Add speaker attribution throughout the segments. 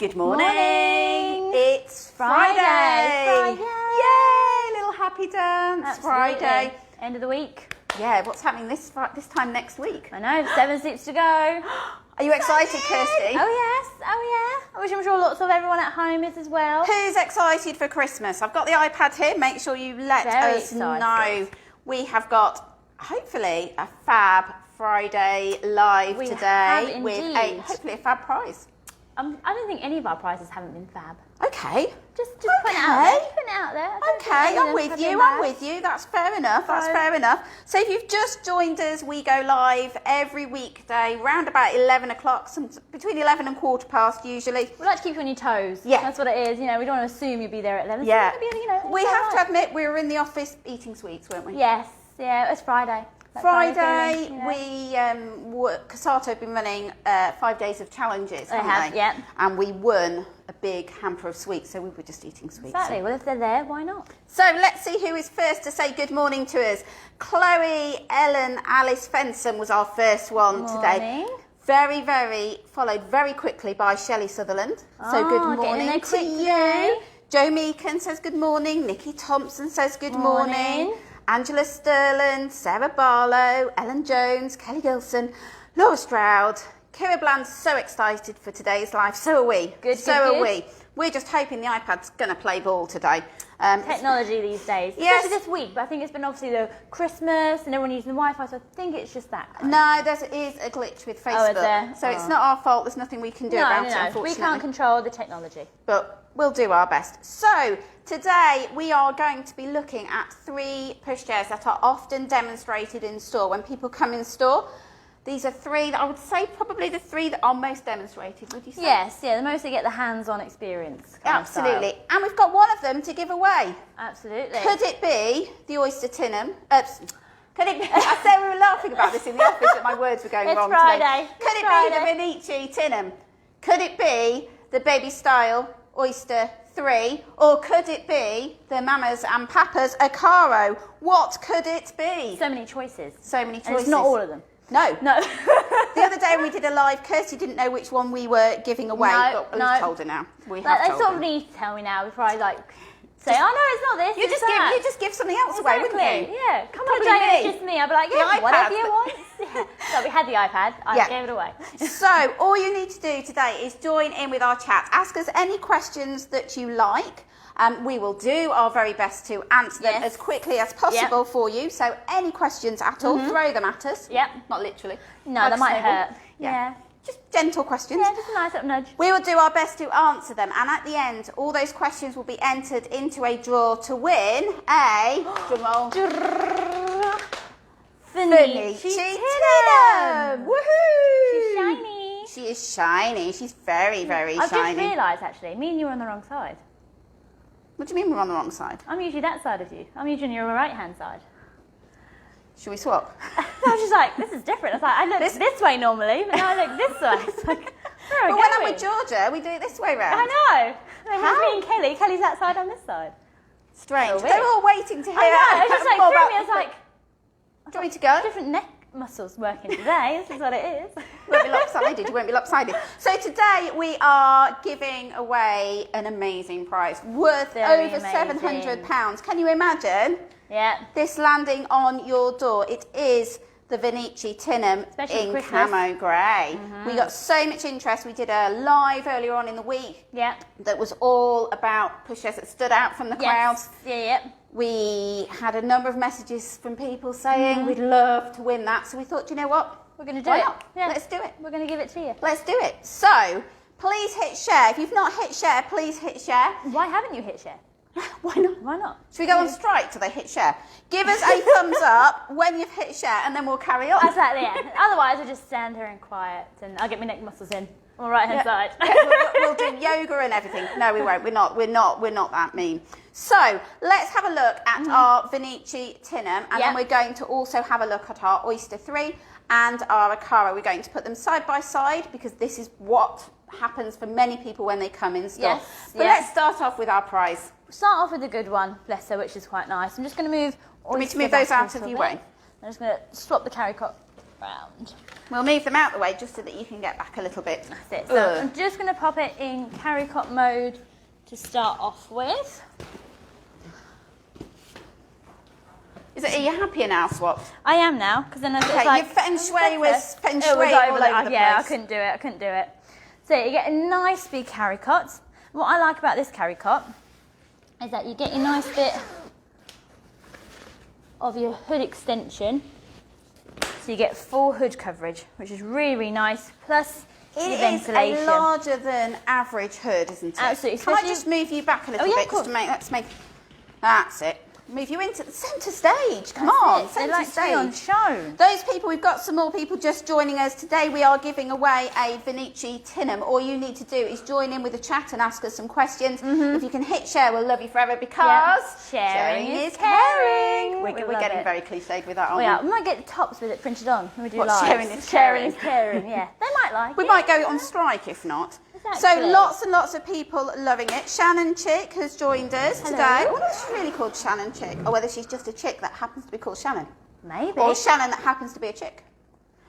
Speaker 1: Good morning.
Speaker 2: Morning.
Speaker 1: It's Friday. Yay! Little happy dance.
Speaker 2: Absolutely.
Speaker 1: Friday.
Speaker 2: End of the week.
Speaker 1: Yeah, what's happening this time next week?
Speaker 2: I know, 7 sleeps to go.
Speaker 1: Are you excited, Kirsty?
Speaker 2: Oh yeah. Which I'm sure lots of everyone at home is as well.
Speaker 1: Who's excited for Christmas? I've got the iPad here. Make sure you let
Speaker 2: Very
Speaker 1: us
Speaker 2: excited.
Speaker 1: know. We have got, hopefully, a fab Friday live
Speaker 2: We
Speaker 1: today
Speaker 2: have
Speaker 1: with
Speaker 2: indeed.
Speaker 1: hopefully a fab prize.
Speaker 2: I don't think any of our prizes haven't been fab.
Speaker 1: Okay.
Speaker 2: Just putting it out there. Putting it out there. I don't think
Speaker 1: Okay,
Speaker 2: any of
Speaker 1: I'm
Speaker 2: them
Speaker 1: with
Speaker 2: have
Speaker 1: you.
Speaker 2: been
Speaker 1: I'm
Speaker 2: bad.
Speaker 1: with you. That's fair enough. That's fair enough. So if you've just joined us, we go live every weekday round about 11 o'clock, between 11 and quarter past usually.
Speaker 2: We like to keep you on your toes.
Speaker 1: Yeah.
Speaker 2: That's what it is. You know, we don't want to assume you'll be there at 11.
Speaker 1: Yeah.
Speaker 2: So maybe,
Speaker 1: We have to admit we were in the office eating sweets, weren't we?
Speaker 2: Yes. Yeah, it's Friday. That
Speaker 1: Friday,
Speaker 2: feeling, you know.
Speaker 1: Casato have been running 5 days of challenges,
Speaker 2: They
Speaker 1: haven't
Speaker 2: have,
Speaker 1: they?
Speaker 2: yeah.
Speaker 1: And we won a big hamper of sweets, so we were just eating sweets.
Speaker 2: Exactly. Well, if they're there, why not?
Speaker 1: So let's see who is first to say good morning to us. Chloe Ellen Alice Fenson was our first one today.
Speaker 2: Morning.
Speaker 1: Very, very followed very quickly by Shelley Sutherland. So good
Speaker 2: getting in
Speaker 1: morning
Speaker 2: there
Speaker 1: to
Speaker 2: quickly.
Speaker 1: you. Joe Meakin says good morning. Nikki Thompson says good morning.
Speaker 2: Morning.
Speaker 1: Angela Sterland, Sarah Barlow, Ellen Jones, Kelly Gilson, Laura Stroud, Kira Bland. So excited for today's live. So are we. So are we. We're just hoping the iPad's going to play ball today.
Speaker 2: Technology these days.
Speaker 1: Yes.
Speaker 2: Especially this week, but I think it's been obviously the Christmas and everyone using the Wi-Fi, so I think it's just that.
Speaker 1: No, there is a glitch with Facebook.
Speaker 2: is there?
Speaker 1: So it's not our fault. There's nothing we can do about it,
Speaker 2: No.
Speaker 1: unfortunately.
Speaker 2: We can't control the technology.
Speaker 1: But we'll do our best. So today we are going to be looking at 3 pushchairs that are often demonstrated in store. When people come in store, these are 3 that I would say probably the 3 that are most demonstrated, would you say?
Speaker 2: Yes, yeah, the most they get the hands-on experience. kind of style.
Speaker 1: Absolutely. And we've got one of them to give away.
Speaker 2: Absolutely.
Speaker 1: Could it be the Oyster Tinum? Could it be, I said we were laughing about this in the office that my words were going
Speaker 2: It's
Speaker 1: wrong
Speaker 2: Friday.
Speaker 1: today. Could it be the Venicci Tinum? Could it be the BabyStyle Oyster 3? Or could it be the Mamas and Papas Ocarro? What could it be?
Speaker 2: So many choices.
Speaker 1: So many choices.
Speaker 2: And it's not all of them.
Speaker 1: No.
Speaker 2: No.
Speaker 1: The other day when we did a live, Kirsty didn't know which one we were giving away, but we've told her now. We have
Speaker 2: They
Speaker 1: told
Speaker 2: sort
Speaker 1: her.
Speaker 2: of need to tell me now before I say, oh no, it's not this.
Speaker 1: You just give something else away, wouldn't you?
Speaker 2: Yeah. Come on,
Speaker 1: Probably
Speaker 2: Jane,
Speaker 1: me.
Speaker 2: it's just me. I'd be like,
Speaker 1: The
Speaker 2: yeah,
Speaker 1: iPad.
Speaker 2: whatever you want. Yeah. So we had the iPad. I gave it away.
Speaker 1: So all you need to do today is join in with our chat. Ask us any questions that you like. We will do our very best to answer them as quickly as possible for you. So any questions at all, throw them at us.
Speaker 2: Yep.
Speaker 1: Not literally.
Speaker 2: No,
Speaker 1: Like
Speaker 2: that might
Speaker 1: snowball.
Speaker 2: hurt. Yeah.
Speaker 1: Just gentle questions.
Speaker 2: Yeah, just a nice little nudge.
Speaker 1: We will do our best to answer them, and at the end, all those questions will be entered into a draw to win a drumroll.
Speaker 2: Venicci
Speaker 1: Tinum! Woohoo!
Speaker 2: She's shiny.
Speaker 1: She is shiny. She's very, very
Speaker 2: I've
Speaker 1: shiny.
Speaker 2: just realised, actually, me and you are on the wrong side.
Speaker 1: What do you mean we're on the wrong side?
Speaker 2: I'm usually that side of you. I'm usually on your right-hand side.
Speaker 1: Should we swap?
Speaker 2: I was just like, this is different. I was like, I look this way normally, but now I look this way. It's like, where are we
Speaker 1: But when I'm
Speaker 2: going?
Speaker 1: with Georgia, we do it this way round.
Speaker 2: I know. Like,
Speaker 1: How?
Speaker 2: me and Kelly. Kelly's that side, I'm this side.
Speaker 1: Strange.
Speaker 2: So
Speaker 1: They're
Speaker 2: weird.
Speaker 1: all waiting to hear.
Speaker 2: I know. It was just like,
Speaker 1: more
Speaker 2: threw me.
Speaker 1: about-
Speaker 2: I was like,
Speaker 1: do you want me to go?
Speaker 2: different neck muscles working today. This is what it is.
Speaker 1: You won't be lopsided. You won't be lopsided. So today we are giving away an amazing prize worth
Speaker 2: Very
Speaker 1: over
Speaker 2: amazing.
Speaker 1: £700. Can you imagine
Speaker 2: Yeah.
Speaker 1: this landing on your door? It is the Venicci Tinum
Speaker 2: Especially
Speaker 1: in
Speaker 2: Christmas.
Speaker 1: camo grey. We got so much interest. We did a live earlier on in the week
Speaker 2: Yeah.
Speaker 1: that was all about pushchairs that stood out from the crowds.
Speaker 2: Yeah.
Speaker 1: We had a number of messages from people saying we'd love to win that. So we thought, you know what?
Speaker 2: We're going to do
Speaker 1: Why
Speaker 2: it.
Speaker 1: not?
Speaker 2: Yeah.
Speaker 1: Let's do it.
Speaker 2: We're going to give it to you.
Speaker 1: Let's do it. So please hit share. If you've not hit share, please hit share.
Speaker 2: Why haven't you hit share?
Speaker 1: Why not?
Speaker 2: Why not?
Speaker 1: Should we go on strike till they hit share? Give us a thumbs up when you've hit share and then we'll carry on.
Speaker 2: Exactly, yeah. Otherwise, we'll just stand here and quiet and I'll get my neck muscles in on the right-hand side.
Speaker 1: Yeah, we'll do yoga and everything. No, we won't. We're not that mean. So let's have a look at our Venicci Tinum, and then we're going to also have a look at our Oyster 3 and our Ocarro. We're going to put them side by side because this is what happens for many people when they come in store.
Speaker 2: Yes,
Speaker 1: but let's start off with our prize.
Speaker 2: Start off with a good one, bless her, which is quite nice. I'm just going to move.
Speaker 1: Want me to move those out of your way?
Speaker 2: I'm just going to swap the carrycot round.
Speaker 1: We'll move them out the way just so that you can get back a little bit.
Speaker 2: That's it. So I'm just going to pop it in carrycot mode to start off with.
Speaker 1: Are you happier now, Swap?
Speaker 2: I am now, because then it's
Speaker 1: Okay,
Speaker 2: like...
Speaker 1: your feng shui was feng shui all over the place.
Speaker 2: Yeah, I couldn't do it. So you get a nice big carrycot. What I like about this carrycot is that you get your nice bit of your hood extension. So you get full hood coverage, which is really, really nice. Plus your ventilation.
Speaker 1: It is a larger than average hood, isn't it?
Speaker 2: Absolutely.
Speaker 1: Can I just move you back a little bit just to make, that's it. Move you into the centre stage. Come on, centre stage.
Speaker 2: On show.
Speaker 1: Those people, we've got some more people just joining us today. We are giving away a Venicci Tinum. All you need to do is join in with the chat and ask us some questions. If you can hit share, we'll love you forever because
Speaker 2: sharing is caring.
Speaker 1: We're getting very cliched with that, aren't we?
Speaker 2: We might get the tops with it printed on when we do
Speaker 1: what,
Speaker 2: live.
Speaker 1: Sharing is
Speaker 2: caring. Yeah, they might like it.
Speaker 1: We might go on strike if not.
Speaker 2: Exactly.
Speaker 1: So lots and lots of people loving it. Shannon Chick has joined us today. I wonder if she's really called Shannon Chick or whether she's just a chick that happens to be called Shannon.
Speaker 2: Maybe.
Speaker 1: Or Shannon that happens to be a chick.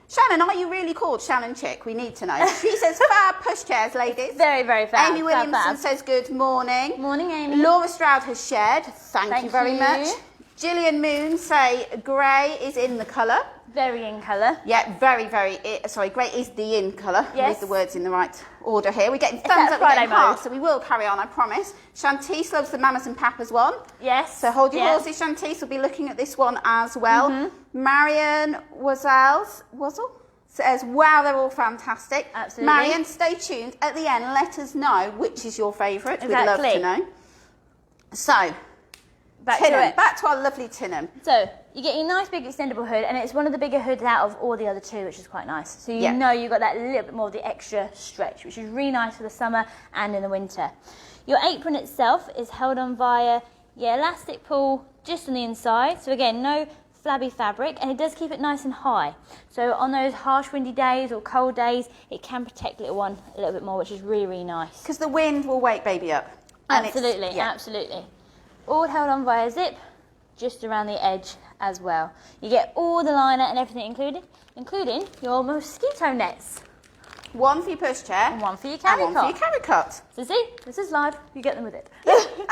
Speaker 1: Shannon, are you really called Shannon Chick? We need to know. She says fab pushchairs, ladies.
Speaker 2: Very, very fab.
Speaker 1: Amy Williamson says good morning.
Speaker 2: Morning, Amy.
Speaker 1: Laura Stroud has shared. Thank you very much. Gillian Moon say grey is in the colour.
Speaker 2: Very in colour.
Speaker 1: Yeah, very, very. Sorry, grey is the in colour.
Speaker 2: Yes.
Speaker 1: With the words in the right order here. We're getting thumbs up, we're getting hearts, so we will carry on, I promise. Shantice loves the Mamas and Papas one.
Speaker 2: Yes.
Speaker 1: So hold your horses, Shantice. We'll be looking at this one as well. Marion Wazzle says, wow, they're all fantastic.
Speaker 2: Absolutely.
Speaker 1: Marion, stay tuned. At the end, let us know which is your favourite. We'd love to know. So, back to our lovely Tinum.
Speaker 2: So you get your nice big extendable hood, and it's one of the bigger hoods out of all the other two, which is quite nice. So you know you've got that little bit more of the extra stretch, which is really nice for the summer and in the winter. Your apron itself is held on via your elastic pull just on the inside. So again, no flabby fabric, and it does keep it nice and high. So on those harsh windy days or cold days, it can protect little one a little bit more, which is really, really nice.
Speaker 1: Because the wind will wake baby up.
Speaker 2: Absolutely, absolutely. All held on via zip, just around the edge as well. You get all the liner and everything included, including your mosquito nets.
Speaker 1: One for your pushchair.
Speaker 2: And one for your carrycot.
Speaker 1: And one for your carrycot.
Speaker 2: So see, this is live, you get them with it.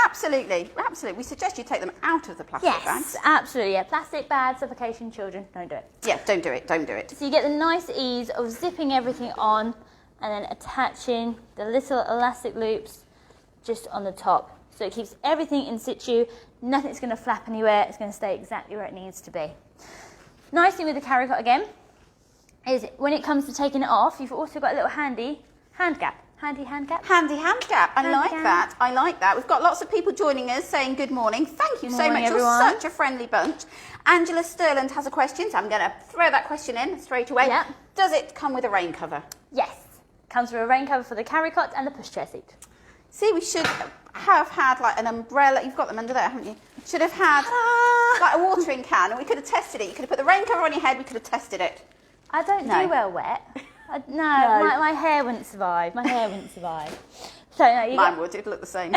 Speaker 1: Absolutely, absolutely. We suggest you take them out of the plastic bags.
Speaker 2: Yes, absolutely, yeah. Plastic, bad, suffocation, children, don't do it.
Speaker 1: Yeah, don't do it, don't do it.
Speaker 2: So you get the nice ease of zipping everything on and then attaching the little elastic loops just on the top. So it keeps everything in situ, nothing's going to flap anywhere, it's going to stay exactly where it needs to be. Nice thing with the carrycot again is when it comes to taking it off, you've also got a little handy hand gap. Handy hand gap?
Speaker 1: Handy hand gap. I like that. We've got lots of people joining us saying good morning. Thank you so much.
Speaker 2: Everyone.
Speaker 1: You're such a friendly bunch. Angela Sterland has a question, so I'm going to throw that question in straight away.
Speaker 2: Yep.
Speaker 1: Does it come with a rain cover?
Speaker 2: Yes. Comes with a rain cover for the carrycot and the pushchair seat.
Speaker 1: See, we should have had like an umbrella. You've got them under there, haven't you? Should have had like a watering can, and we could have tested it. You could have put the rain cover on your head. We could have tested it.
Speaker 2: I don't do well wet. My hair wouldn't survive. My hair wouldn't survive. So no,
Speaker 1: mine would. It'd look the same.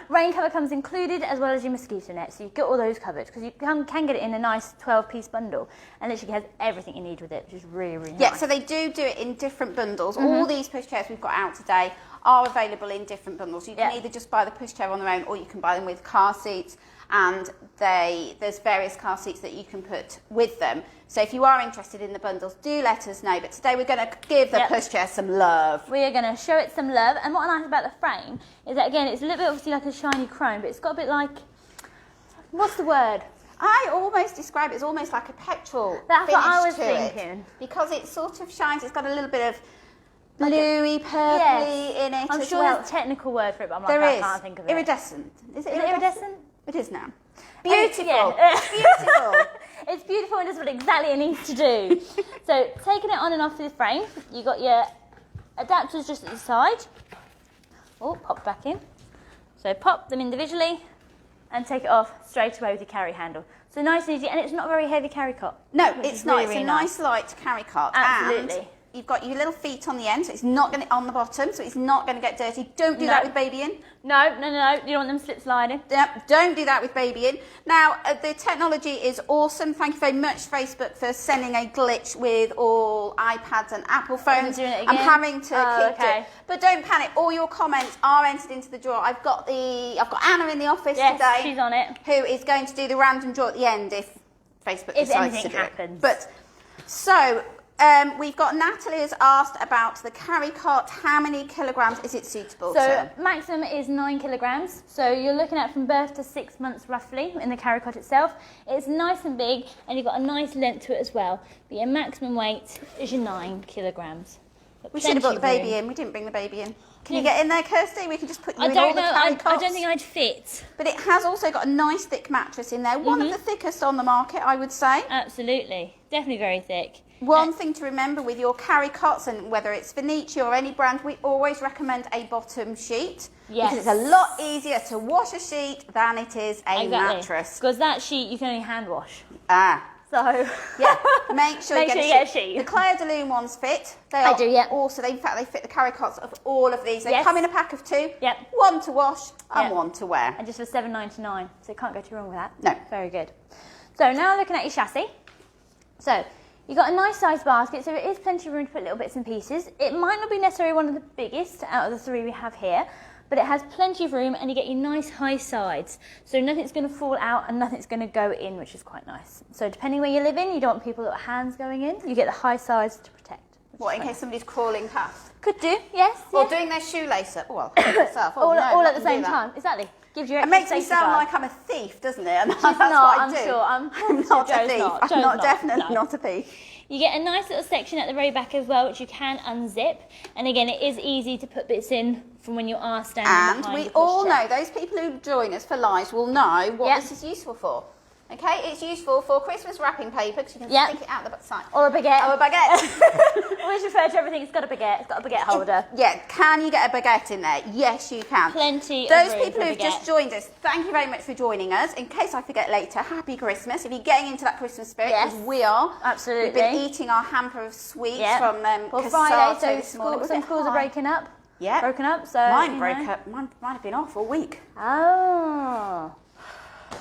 Speaker 2: Rain cover comes included as well as your mosquito net, so you get all those covered because you can get it in a nice 12-piece bundle, and literally has everything you need with it, which is really, really nice.
Speaker 1: Yeah, so they do it in different bundles. All these pushchairs we've got out today are available in different bundles. You can either just buy the pushchair on their own, or you can buy them with car seats, and there's various car seats that you can put with them. So if you are interested in the bundles, do let us know. But today we're going to give the pushchair some love.
Speaker 2: We are going to show it some love. And what I like about the frame is that, again, it's a little bit obviously like a shiny chrome, but it's got a bit like, what's the word?
Speaker 1: I almost describe it as almost like a petrol.
Speaker 2: That's what I was
Speaker 1: thinking. Because it sort of shines, it's got a little bit of bluey, purpley in it.
Speaker 2: I'm sure there's a technical word for it, but I'm like, I can't think of it.
Speaker 1: Iridescent. Is it iridescent? It is now.
Speaker 2: Beautiful.
Speaker 1: Beautiful.
Speaker 2: It's beautiful and does what exactly it needs to do. So taking it on and off the frame, you got your adapters just at the side. Oh, pop back in. So pop them individually and take it off straight away with your carry handle. So nice and easy, and it's not a very heavy carry cot.
Speaker 1: No, it's not. It's a nice light carry cot.
Speaker 2: Absolutely.
Speaker 1: And you've got your little feet on the end, so it's not going to on the bottom, so it's not going to get dirty. Don't do that with baby in.
Speaker 2: No. You don't want them slip sliding.
Speaker 1: Yep, don't do that with baby in. Now, the technology is awesome. Thank you very much, Facebook, for sending a glitch with all iPads and Apple phones.
Speaker 2: I'm
Speaker 1: having to keep it. But don't panic. All your comments are entered into the draw. I've got Anna in the office today.
Speaker 2: She's on it.
Speaker 1: Who is going to do the random draw at the end if Facebook decides to do it. But so. We've got Natalie has asked about the carrycot. How many kilograms is it suitable to?
Speaker 2: So maximum is 9 kilograms. So you're looking at from birth to 6 months roughly in the carrycot itself. It's nice and big and you've got a nice length to it as well. But your maximum weight is your 9 kilograms.
Speaker 1: We should have brought the baby in. We didn't bring the baby in. Can you get in there, Kirsty? We can just put you in all the carrycots.
Speaker 2: I don't think I'd fit.
Speaker 1: But it has also got a nice thick mattress in there. One of the thickest on the market, I would say.
Speaker 2: Absolutely. Definitely very thick.
Speaker 1: One thing to remember with your carrycots, and whether it's Venicci or any brand, we always recommend a bottom sheet.
Speaker 2: Yes.
Speaker 1: Because it's a lot easier to wash a sheet than it is a mattress.
Speaker 2: Because that sheet you can only hand wash. So
Speaker 1: yeah, make sure you get a sheet.
Speaker 2: The
Speaker 1: Claire de Lune ones fit.
Speaker 2: I do, yeah.
Speaker 1: Also, in fact, they fit the carrycots of all of these. They come in a pack of 2.
Speaker 2: Yep.
Speaker 1: One to wash and one to wear.
Speaker 2: And just for $7.99, so you can't go too wrong with that.
Speaker 1: No.
Speaker 2: Very good. So now looking at your chassis. So you've got a nice size basket, so it is plenty of room to put little bits and pieces. It might not be necessarily one of the biggest out of the 3 we have here, but it has plenty of room and you get your nice high sides. So nothing's going to fall out and nothing's going to go in, which is quite nice. So depending where you live in, you don't want people with hands going in. You get the high sides to protect.
Speaker 1: What, in case somebody's crawling past?
Speaker 2: Could do, yes.
Speaker 1: Or doing their shoelace up. Well, myself.
Speaker 2: all at the same time, exactly. Gives you
Speaker 1: it makes me sound like I'm a thief, doesn't it? And
Speaker 2: She's not, I'm sure.
Speaker 1: I'm not a thief. I'm not definitely not a thief.
Speaker 2: You get a nice little section at the very back as well, which you can unzip. And again, it is easy to put bits in from when you are standing behind.
Speaker 1: And we all know, those people who join us for lives will know what this is useful for. Okay, it's useful for Christmas wrapping paper because you can stick it out the side.
Speaker 2: Or a baguette.
Speaker 1: Or a baguette.
Speaker 2: Always refer to everything, it's got a baguette. It's got a baguette holder.
Speaker 1: Yeah, can you get a baguette in there? Yes, you can.
Speaker 2: Plenty of
Speaker 1: Those
Speaker 2: room
Speaker 1: people
Speaker 2: for
Speaker 1: who've just joined us, thank you very much for joining us. In case I forget later, happy Christmas. If you're getting into that Christmas spirit, because we are.
Speaker 2: Absolutely.
Speaker 1: We've been eating our hamper of sweets from
Speaker 2: Friday, so some schools are breaking up.
Speaker 1: Yeah.
Speaker 2: Broken up, so...
Speaker 1: Mine broke up. Mine might have been off all week.
Speaker 2: Oh...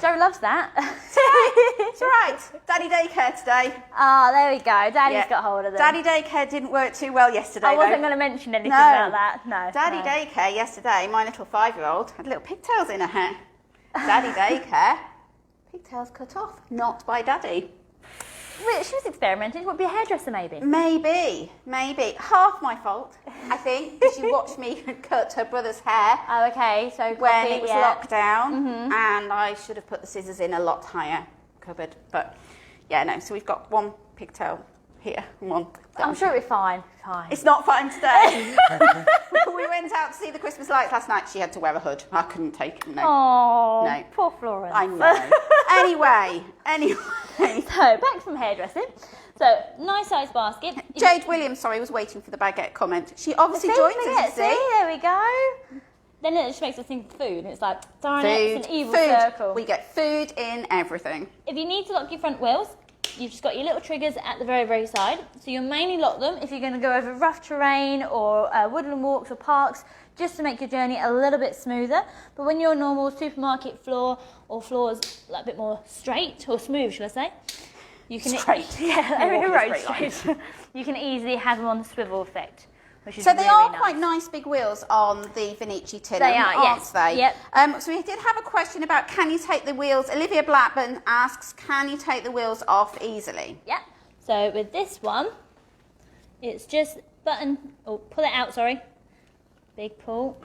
Speaker 2: Joe loves that.
Speaker 1: It's all right. Daddy daycare today.
Speaker 2: Ah, there we go. Daddy's got hold of them.
Speaker 1: Daddy daycare didn't work too well yesterday.
Speaker 2: I wasn't going to mention anything about that. No.
Speaker 1: Daddy daycare yesterday. My little 5-year-old had little pigtails in her hair. Daddy daycare. Pigtails cut off, not by Daddy.
Speaker 2: Well, she was experimenting. Would be a hairdresser, maybe.
Speaker 1: Maybe. Half my fault, I think, because she watched me cut her brother's hair.
Speaker 2: Oh, okay. So
Speaker 1: when it was locked down, and I should have put the scissors in a lot higher cupboard. But yeah, no. So we've got one pigtail here, and one.
Speaker 2: I'm sure it'll be fine.
Speaker 1: It's not fine today. We went out to see the Christmas lights last night. She had to wear a hood. I couldn't take it. No.
Speaker 2: Oh,
Speaker 1: no.
Speaker 2: Poor Florence.
Speaker 1: I know. Anyway.
Speaker 2: So back from hairdressing. So nice size basket.
Speaker 1: Jade Williams, was waiting for the baguette comment. She obviously joined us.
Speaker 2: See, there we go. Then it just makes us think of food, and it's like, darn it, it's an evil circle.
Speaker 1: We get food in everything.
Speaker 2: If you need to lock your front wheels, you've just got your little triggers at the very, very side. So you'll mainly lock them if you're going to go over rough terrain or woodland walks or parks, just to make your journey a little bit smoother. But when you're normal supermarket floor or floors like a bit more straight or smooth, shall I say? You can
Speaker 1: straight.
Speaker 2: Straight. You can easily have them on the swivel effect.
Speaker 1: So they are quite nice big wheels on the Venicci Tinum, aren't they?
Speaker 2: Yep.
Speaker 1: So we did have a question about, can you take the wheels? Olivia Blackburn asks, can you take the wheels off easily?
Speaker 2: Yep. So with this one, it's just pull it out, big pull,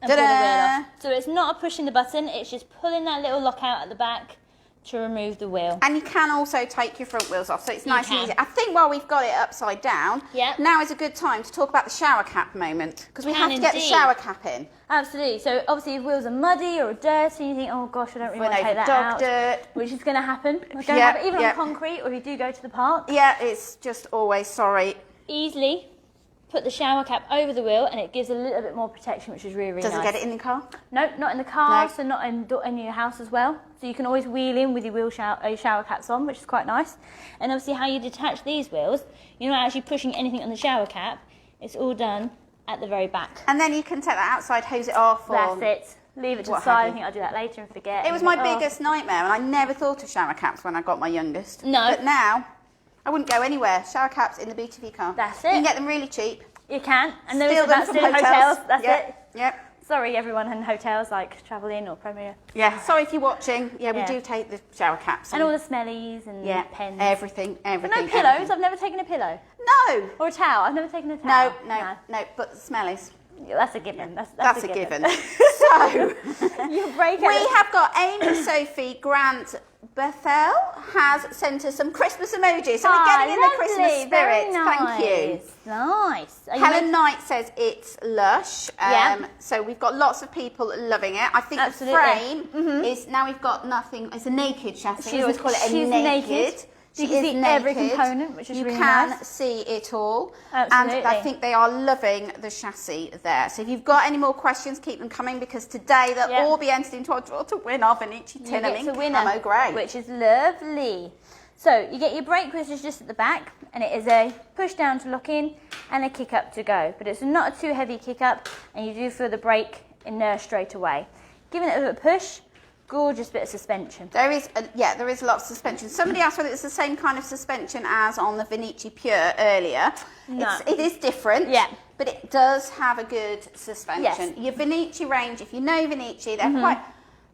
Speaker 2: and pull the wheel off. So it's not pushing the button, it's just pulling that little lock out at the back to remove the wheel.
Speaker 1: And you can also take your front wheels off, so it's nice and easy. I think while we've got it upside down, now is a good time to talk about the shower cap moment, because we have to get the shower cap in.
Speaker 2: Absolutely. So obviously if wheels are muddy or dirty, you think, oh gosh, I don't really want to take that out.
Speaker 1: Dirt.
Speaker 2: Which is going to happen. Even on concrete, or if you do go to the park.
Speaker 1: Yeah, it's just always,
Speaker 2: Easily put the shower cap over the wheel, and it gives a little bit more protection, which is really, really nice.
Speaker 1: Does it get it in the car?
Speaker 2: No, not in the car,
Speaker 1: No.
Speaker 2: so not in your house as well. So you can always wheel in with your shower caps on, which is quite nice. And obviously how you detach these wheels, you're not actually pushing anything on the shower cap. It's all done at the very back.
Speaker 1: And then you can take that outside, hose it off. Or
Speaker 2: That's it. Leave it to the
Speaker 1: what
Speaker 2: side.
Speaker 1: have
Speaker 2: I
Speaker 1: you.
Speaker 2: think I'll do that later and forget.
Speaker 1: It was my biggest nightmare, and I never thought of shower caps when I got my youngest.
Speaker 2: No.
Speaker 1: But now, I wouldn't go anywhere. Shower caps in the BTV car.
Speaker 2: That's it.
Speaker 1: You can get them really cheap.
Speaker 2: You can. And there
Speaker 1: Steal
Speaker 2: is
Speaker 1: them
Speaker 2: about
Speaker 1: from
Speaker 2: still hotels. That's
Speaker 1: Yep.
Speaker 2: it.
Speaker 1: Yep.
Speaker 2: Sorry, everyone in hotels like Travel Inn or Premier.
Speaker 1: Yeah. Sorry if you're watching. Yeah, we
Speaker 2: Yeah.
Speaker 1: do take the shower caps.
Speaker 2: And all the smellies and pens.
Speaker 1: Everything.
Speaker 2: But no pillows.
Speaker 1: everything.
Speaker 2: I've never taken a pillow.
Speaker 1: No.
Speaker 2: Or a towel. I've never taken a towel.
Speaker 1: No. But the smellies.
Speaker 2: Yeah, that's a given.
Speaker 1: That's a given. So,
Speaker 2: You break it.
Speaker 1: we have got Amy Sophie Grant Bethel has sent us some Christmas emojis. So we're getting in the Christmas spirit.
Speaker 2: Very nice.
Speaker 1: Thank you.
Speaker 2: Nice. Are you
Speaker 1: Helen Knight says it's lush.
Speaker 2: Yeah.
Speaker 1: So we've got lots of people loving it. I think
Speaker 2: Absolutely.
Speaker 1: the frame is, now we've got nothing, it's a naked chassis. We always call it a
Speaker 2: she's
Speaker 1: naked.
Speaker 2: You
Speaker 1: She
Speaker 2: can
Speaker 1: is
Speaker 2: see every
Speaker 1: naked.
Speaker 2: component, which is
Speaker 1: you
Speaker 2: really
Speaker 1: can
Speaker 2: nice.
Speaker 1: see it all.
Speaker 2: Absolutely.
Speaker 1: And I think they are loving the chassis there. So if you've got any more questions, keep them coming, because today they'll all be entered into our draw to win our Venicci
Speaker 2: You
Speaker 1: Tinum
Speaker 2: get
Speaker 1: in
Speaker 2: to win
Speaker 1: camo grey.
Speaker 2: which is lovely. So you get your brake, which is just at the back, and it is a push down to lock in and a kick up to go. But it's not a too heavy kick up, and you do feel the brake inert straight away. Giving it a little push, gorgeous bit of suspension.
Speaker 1: There is a lot of suspension. Somebody asked whether it's the same kind of suspension as on the Venicci Pure earlier.
Speaker 2: No.
Speaker 1: It is different.
Speaker 2: Yeah.
Speaker 1: But it does have a good suspension.
Speaker 2: Yes.
Speaker 1: Your Venicci range, if you know Venicci, they're quite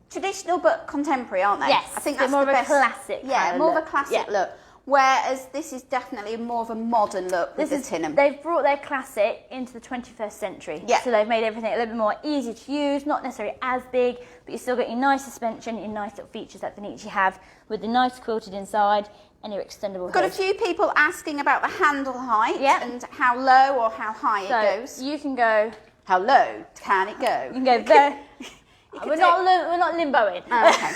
Speaker 1: traditional but contemporary, aren't they?
Speaker 2: Yes,
Speaker 1: I think
Speaker 2: a bit
Speaker 1: that's
Speaker 2: more
Speaker 1: the
Speaker 2: of a
Speaker 1: best.
Speaker 2: classic
Speaker 1: Yeah,
Speaker 2: kind of
Speaker 1: more of
Speaker 2: look.
Speaker 1: a classic
Speaker 2: Yeah.
Speaker 1: look. Whereas this is definitely more of a modern look with the Tinum.
Speaker 2: They've brought their classic into the 21st century.
Speaker 1: Yeah.
Speaker 2: So they've made everything a little bit more easy to use, not necessarily as big, but you still got your nice suspension, your nice little features that Venicci have, with the nice quilted inside and your extendable
Speaker 1: Got a
Speaker 2: hood.
Speaker 1: few people asking about the handle height
Speaker 2: Yeah.
Speaker 1: and how low or how high it
Speaker 2: So
Speaker 1: goes.
Speaker 2: you can go,
Speaker 1: How low can it go?
Speaker 2: you can go very.
Speaker 1: can
Speaker 2: We're
Speaker 1: do-
Speaker 2: not limboing.
Speaker 1: Oh, okay.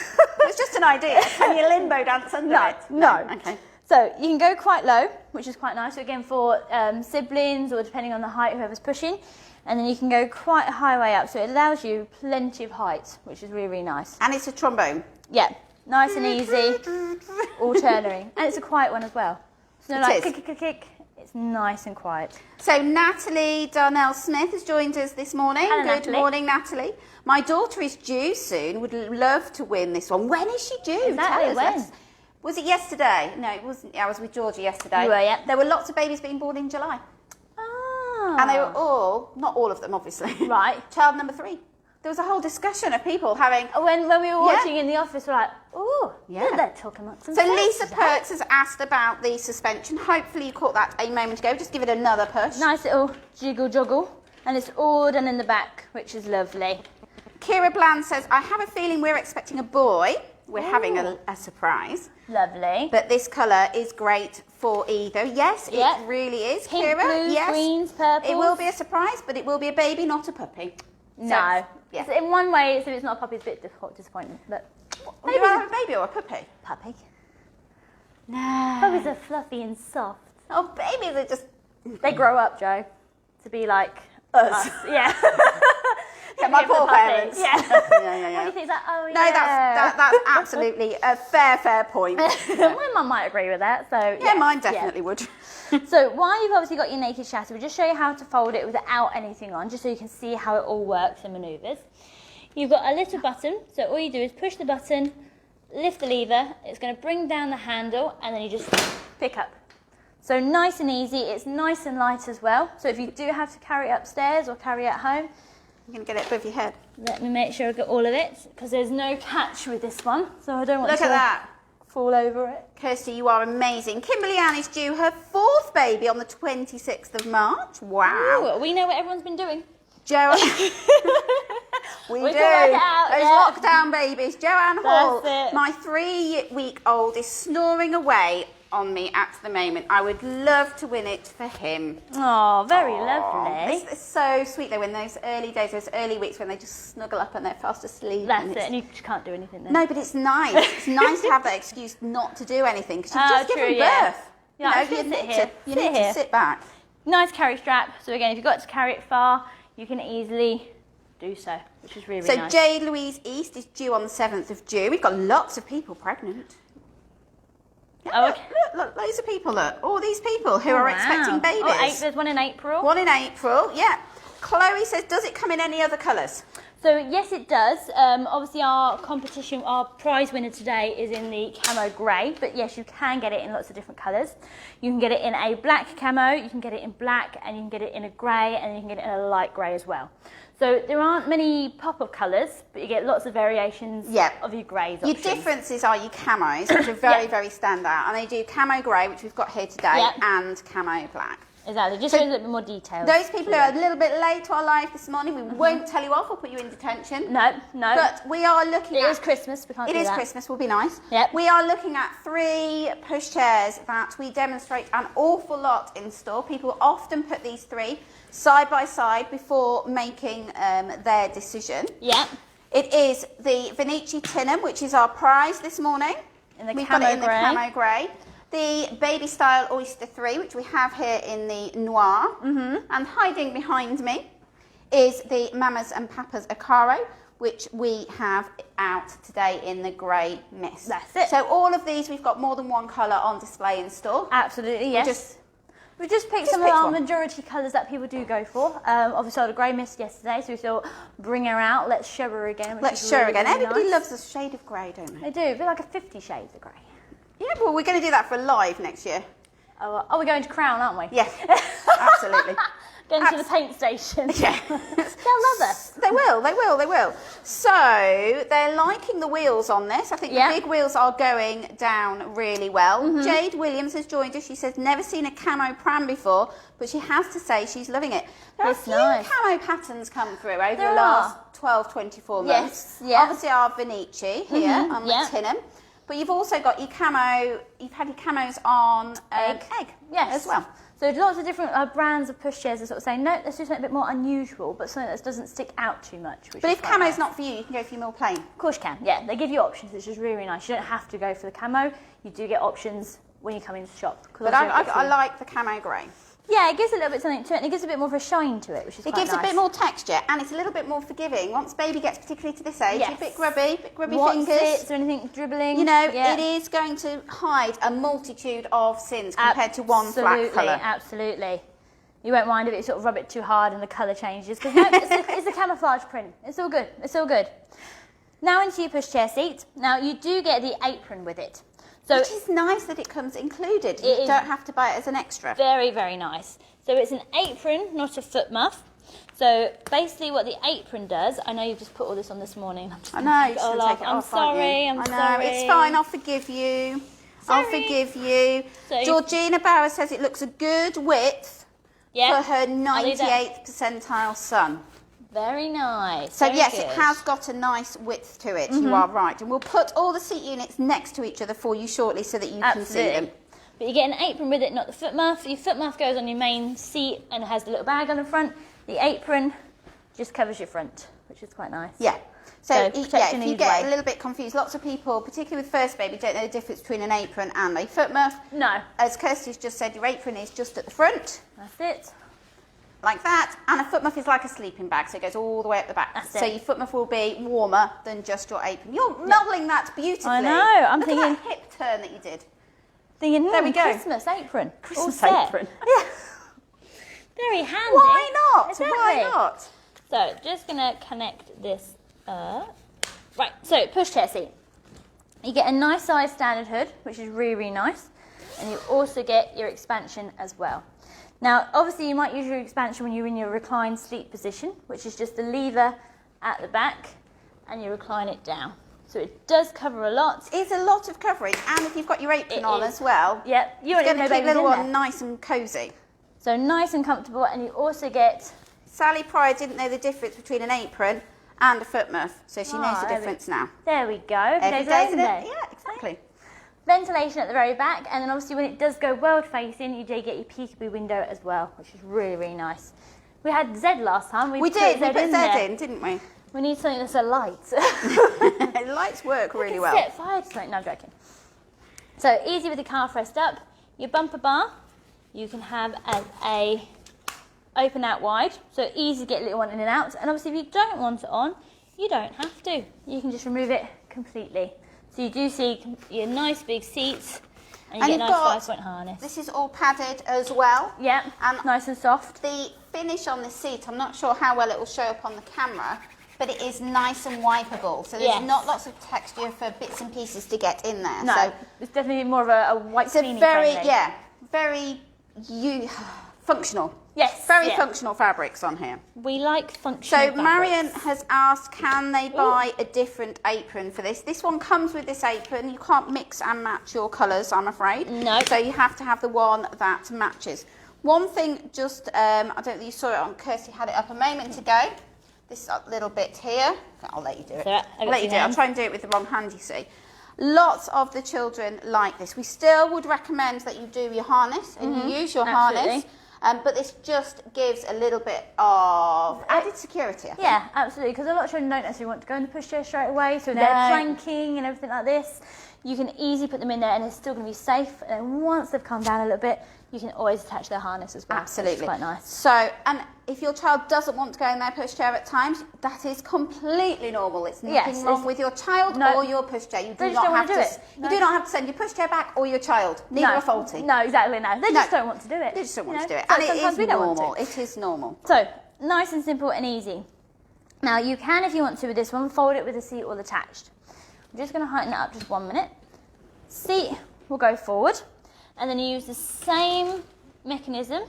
Speaker 1: It's just an idea. Can you limbo dance under it?
Speaker 2: No.
Speaker 1: Okay.
Speaker 2: So you can go quite low, which is quite nice. So again, for siblings or depending on the height, whoever's pushing. And then you can go quite a high way up. So it allows you plenty of height, which is really, really nice.
Speaker 1: And it's a trombone.
Speaker 2: Yeah, nice and easy, all turnering. And it's a quiet one as well. So no,
Speaker 1: It
Speaker 2: like
Speaker 1: is.
Speaker 2: kick, kick, kick, kick. It's nice and quiet.
Speaker 1: So Natalie Darnell Smith has joined us this morning.
Speaker 2: Hello,
Speaker 1: Good
Speaker 2: Natalie.
Speaker 1: morning, Natalie. My daughter is due soon. Would love to win this one. When is she due?
Speaker 2: Exactly,
Speaker 1: Tell us.
Speaker 2: when?
Speaker 1: Let's- Was it yesterday? No, it wasn't. I was with Georgia yesterday.
Speaker 2: You were, yeah.
Speaker 1: There were lots of babies being born in July.
Speaker 2: Ah.
Speaker 1: And they were all, not all of them obviously,
Speaker 2: Right.
Speaker 1: child number 3. There was a whole discussion of people having...
Speaker 2: When we were
Speaker 1: Yeah.
Speaker 2: watching in the office, we're like, oh,
Speaker 1: Yeah.
Speaker 2: they're talking about some
Speaker 1: So
Speaker 2: sense
Speaker 1: Lisa
Speaker 2: today.
Speaker 1: Perks has asked about the suspension. Hopefully you caught that a moment ago. Just give it another push.
Speaker 2: Nice little jiggle joggle. And it's all done in the back, which is lovely.
Speaker 1: Kira Bland says, I have a feeling we're expecting a boy. We're having a surprise.
Speaker 2: Lovely.
Speaker 1: But this colour is great for either. Yes,
Speaker 2: Yeah.
Speaker 1: it really is,
Speaker 2: Pink,
Speaker 1: Kira.
Speaker 2: blues,
Speaker 1: Yes.
Speaker 2: greens, purples.
Speaker 1: It will be a surprise, but it will be a baby, not a puppy.
Speaker 2: No.
Speaker 1: yeah.
Speaker 2: So in one way, if it's not a puppy, it's a bit disappointing. But
Speaker 1: Would you rather have a baby or a puppy?
Speaker 2: puppy.
Speaker 1: No.
Speaker 2: Puppies are fluffy and soft.
Speaker 1: Oh, babies are just...
Speaker 2: They grow up, Joe, to be like
Speaker 1: Us.
Speaker 2: Yeah.
Speaker 1: Yeah, my
Speaker 2: Give the
Speaker 1: poor
Speaker 2: puppy.
Speaker 1: parents.
Speaker 2: Yeah.
Speaker 1: yeah.
Speaker 2: What do you think? Like, oh,
Speaker 1: No,
Speaker 2: yeah.
Speaker 1: that's absolutely a fair point.
Speaker 2: My mum might agree with that. So
Speaker 1: Yeah, mine definitely would.
Speaker 2: So while you've obviously got your naked chassis, we'll just show you how to fold it without anything on, just so you can see how it all works and manoeuvres. You've got a little button, so all you do is push the button, lift the lever, it's going to bring down the handle, and then you just pick up. So nice and easy, it's nice and light as well. So if you do have to carry it upstairs or carry it at home,
Speaker 1: You're going to get it above your head.
Speaker 2: let me make sure I get all of it, because there's no catch with this one, so I don't want
Speaker 1: Look
Speaker 2: to
Speaker 1: at that.
Speaker 2: fall over it.
Speaker 1: Kirsty, you are amazing. Kimberly Ann is due her 4th baby on the 26th of March. Wow.
Speaker 2: Ooh, we know what everyone's been doing.
Speaker 1: Joanne. we
Speaker 2: We
Speaker 1: do.
Speaker 2: can work it out,
Speaker 1: Those
Speaker 2: yeah.
Speaker 1: lockdown babies. Joanne Hall,
Speaker 2: That's it.
Speaker 1: my 3-week-old, is snoring away on me at the moment. I would love to win it for him.
Speaker 2: Oh, very lovely.
Speaker 1: It's so sweet though, when those early days, those early weeks when they just snuggle up and they're fast asleep.
Speaker 2: That's
Speaker 1: and
Speaker 2: it,
Speaker 1: it's-
Speaker 2: and you just can't do anything then.
Speaker 1: No, but it's nice. It's nice to have that excuse not to do anything, because you've
Speaker 2: Oh,
Speaker 1: just
Speaker 2: true,
Speaker 1: given
Speaker 2: yeah.
Speaker 1: birth.
Speaker 2: Yeah, I'm
Speaker 1: you
Speaker 2: just
Speaker 1: need,
Speaker 2: gonna sit here.
Speaker 1: you
Speaker 2: Sit
Speaker 1: need
Speaker 2: here.
Speaker 1: to sit back.
Speaker 2: Nice carry strap. So again, if you've got to carry it far, you can easily do so, which is really, really nice.
Speaker 1: So Jade Louise East is due on the 7th of June. We've got lots of people pregnant. Yeah,
Speaker 2: Oh, okay.
Speaker 1: look, loads of people, look. All these people who are expecting babies.
Speaker 2: Oh, there's one in April.
Speaker 1: One in April, yeah. Chloe says, does it come in any other colours?
Speaker 2: So yes, it does. Obviously our prize winner today is in the camo grey, but yes, you can get it in lots of different colours. You can get it in a black camo, you can get it in black, and you can get it in a grey, and you can get it in a light grey as well. So there aren't many pop-up colours, but you get lots of variations of your greys options.
Speaker 1: Your differences are your camos, which are very, very standout. And they do camo grey, which we've got here today, and camo black.
Speaker 2: Exactly, just shows a little bit more detail.
Speaker 1: Those people who are a little bit late to our live this morning, we won't tell you off or put you in detention.
Speaker 2: No.
Speaker 1: But we are looking at...
Speaker 2: It is Christmas, we can't do that.
Speaker 1: It is Christmas, will be nice.
Speaker 2: Yep.
Speaker 1: We are looking at 3 pushchairs that we demonstrate an awful lot in store. People often put these 3 side by side before making their decision.
Speaker 2: Yeah.
Speaker 1: It is the Venicci Tinum, which is our prize this morning.
Speaker 2: We've got it in
Speaker 1: the camo grey. The BabyStyle Oyster 3, which we have here in the noir. And hiding behind me is the Mamas and Papas Ocarro, which we have out today in the grey mist.
Speaker 2: That's it.
Speaker 1: So all of these, we've got more than one colour on display in store.
Speaker 2: Absolutely, yes. We just picked some of our majority colours that people do go for. Obviously, I had a grey mist yesterday, so we thought, bring her out, let's show her again.
Speaker 1: Let's show her again. Everybody loves a shade of grey, don't they?
Speaker 2: They do, a bit like a 50 Shades of Grey.
Speaker 1: Yeah, well, we're going to do that for live next year.
Speaker 2: Oh, we're going to Crown, aren't we?
Speaker 1: Yes, absolutely.
Speaker 2: Going to the paint station.
Speaker 1: Yeah.
Speaker 2: They'll love us.
Speaker 1: They will. So, they're liking the wheels on this. I think the big wheels are going down really well. Jade Williams has joined us. She says, never seen a camo pram before, but she has to say she's loving it. There are a few camo patterns come through over the last 12, 24 months.
Speaker 2: Yes.
Speaker 1: Obviously, our Venicci here on the Tinum. But you've also got your camo, you've had your camos on egg as well.
Speaker 2: So lots of different brands of pushchairs are sort of saying, no, let's do something a bit more unusual, but something that doesn't stick out too much.
Speaker 1: But if camo's not for you, you can go for your more plain.
Speaker 2: Of course you can, yeah. They give you options, which is really, really nice. You don't have to go for the camo. You do get options when you come into the shop.
Speaker 1: But I like the camo grey.
Speaker 2: Yeah, it gives a little bit something to it, and it gives a bit more of a shine to it, which is quite nice.
Speaker 1: It gives a bit more texture, and it's a little bit more forgiving. Once baby gets particularly to this age, a bit grubby fingers.
Speaker 2: Is there anything dribbling?
Speaker 1: You know, it is going to hide a multitude of sins compared to one flat colour.
Speaker 2: Absolutely. You won't mind if you sort of rub it too hard and the colour changes, because no, it's a camouflage print. It's all good. It's all good. Now into your pushchair seat. Now you do get the apron with it. So
Speaker 1: which is nice that it comes included. You don't have to buy it as an extra.
Speaker 2: Very, very nice. So it's an apron, not a foot muff. So basically what the apron does, I know you've just put all this on this morning.
Speaker 1: I know, you're just take it
Speaker 2: I'm
Speaker 1: off,
Speaker 2: sorry,
Speaker 1: I know, it's fine, I'll forgive you. I'll forgive you. So Georgina Bauer says it looks a good width for her 98th percentile son.
Speaker 2: Very nice.
Speaker 1: So yes, it has got a nice width to it, you are right. And we'll put all the seat units next to each other for you shortly so that you can see them.
Speaker 2: But you get an apron with it, not the foot muff. Your foot muff goes on your main seat and has the little bag on the front. The apron just covers your front, which is quite nice.
Speaker 1: Yeah. So if you get a little bit confused, lots of people, particularly with first baby, don't know the difference between an apron and a foot muff.
Speaker 2: No.
Speaker 1: As Kirsty's just said, your apron is just at the front.
Speaker 2: That's it.
Speaker 1: Like that. And a foot muff is like a sleeping bag, so it goes all the way up the back.
Speaker 2: That's
Speaker 1: so your foot muff will be warmer than just your apron. You're modelling that beautifully.
Speaker 2: I know. I'm thinking
Speaker 1: at that hip turn that you did.
Speaker 2: There we go. Christmas apron.
Speaker 1: Christmas apron.
Speaker 2: Yeah. Very handy.
Speaker 1: Why not?
Speaker 2: Exactly.
Speaker 1: Why not?
Speaker 2: So, just going to connect this up. Right, so pushchair seat. You get a nice size standard hood, which is really, really nice. And you also get your expansion as well. Now, obviously, you might use your expansion when you're in your reclined sleep position, which is just the lever at the back, and you recline it down. So it does cover a lot.
Speaker 1: It's a lot of coverage, and if you've got your apron on as well,
Speaker 2: yep,
Speaker 1: you're going to keep the little one nice and cosy.
Speaker 2: So nice and comfortable, and you also get...
Speaker 1: Sally Pryor didn't know the difference between an apron and a foot muff, so she knows the difference now.
Speaker 2: There we go.
Speaker 1: Every day, yeah, exactly.
Speaker 2: Ventilation at the very back, and then obviously when it does go world facing, you do get your peekaboo window as well, which is really, really nice. We had Z last time. We put Z in,
Speaker 1: didn't we?
Speaker 2: We need something that's a light.
Speaker 1: Lights work really well.
Speaker 2: Set fire to something. No, I'm joking. So easy with the calf rest up. Your bumper bar you can have as a open out wide, so easy to get little one in and out. And obviously if you don't want it on, you don't have to. You can just remove it completely. So you do see your nice big seats, and you get a nice 5-point harness.
Speaker 1: This is all padded as well.
Speaker 2: Yeah, and nice and soft.
Speaker 1: The finish on the seat, I'm not sure how well it will show up on the camera, but it is nice and wipeable. So there's not lots of texture for bits and pieces to get in there.
Speaker 2: No,
Speaker 1: so
Speaker 2: it's definitely more of a white cleaning
Speaker 1: friendly.
Speaker 2: Yeah,
Speaker 1: very functional.
Speaker 2: Yes,
Speaker 1: very functional fabrics on here.
Speaker 2: We like functional
Speaker 1: So Marion has asked, can they buy a different apron for this? This one comes with this apron. You can't mix and match your colours, I'm afraid.
Speaker 2: No.
Speaker 1: So you have to have the one that matches. One thing, just I don't think you saw it on. Kirsty had it up a moment ago. This little bit here. I'll let you do it. I'll let you do it. I'll try and do it with the wrong hand, you see. Lots of the children like this. We still would recommend that you do your harness and you use your harness. But this just gives a little bit of added security, I think.
Speaker 2: Yeah, absolutely, because a lot of children don't necessarily want to go in the pushchair straight away, so they're planking and everything like this. You can easily put them in there and it's still going to be safe. And then once they've calmed down a little bit, you can always attach their harness as well.
Speaker 1: Absolutely.
Speaker 2: Which is quite nice.
Speaker 1: So, and if your child doesn't want to go in their pushchair at times, that is completely normal. It's nothing wrong with your child or your pushchair. You do not have to. You do not have to send your pushchair back or your child. Neither are faulty.
Speaker 2: No, exactly. No, they just don't want to do it.
Speaker 1: They just don't want to do it, and it is normal. It is normal.
Speaker 2: So nice and simple and easy. Now you can, if you want to, with this one, fold it with the seat all attached. I'm just going to heighten it up just 1 minute. Seat will go forward, and then you use the same mechanism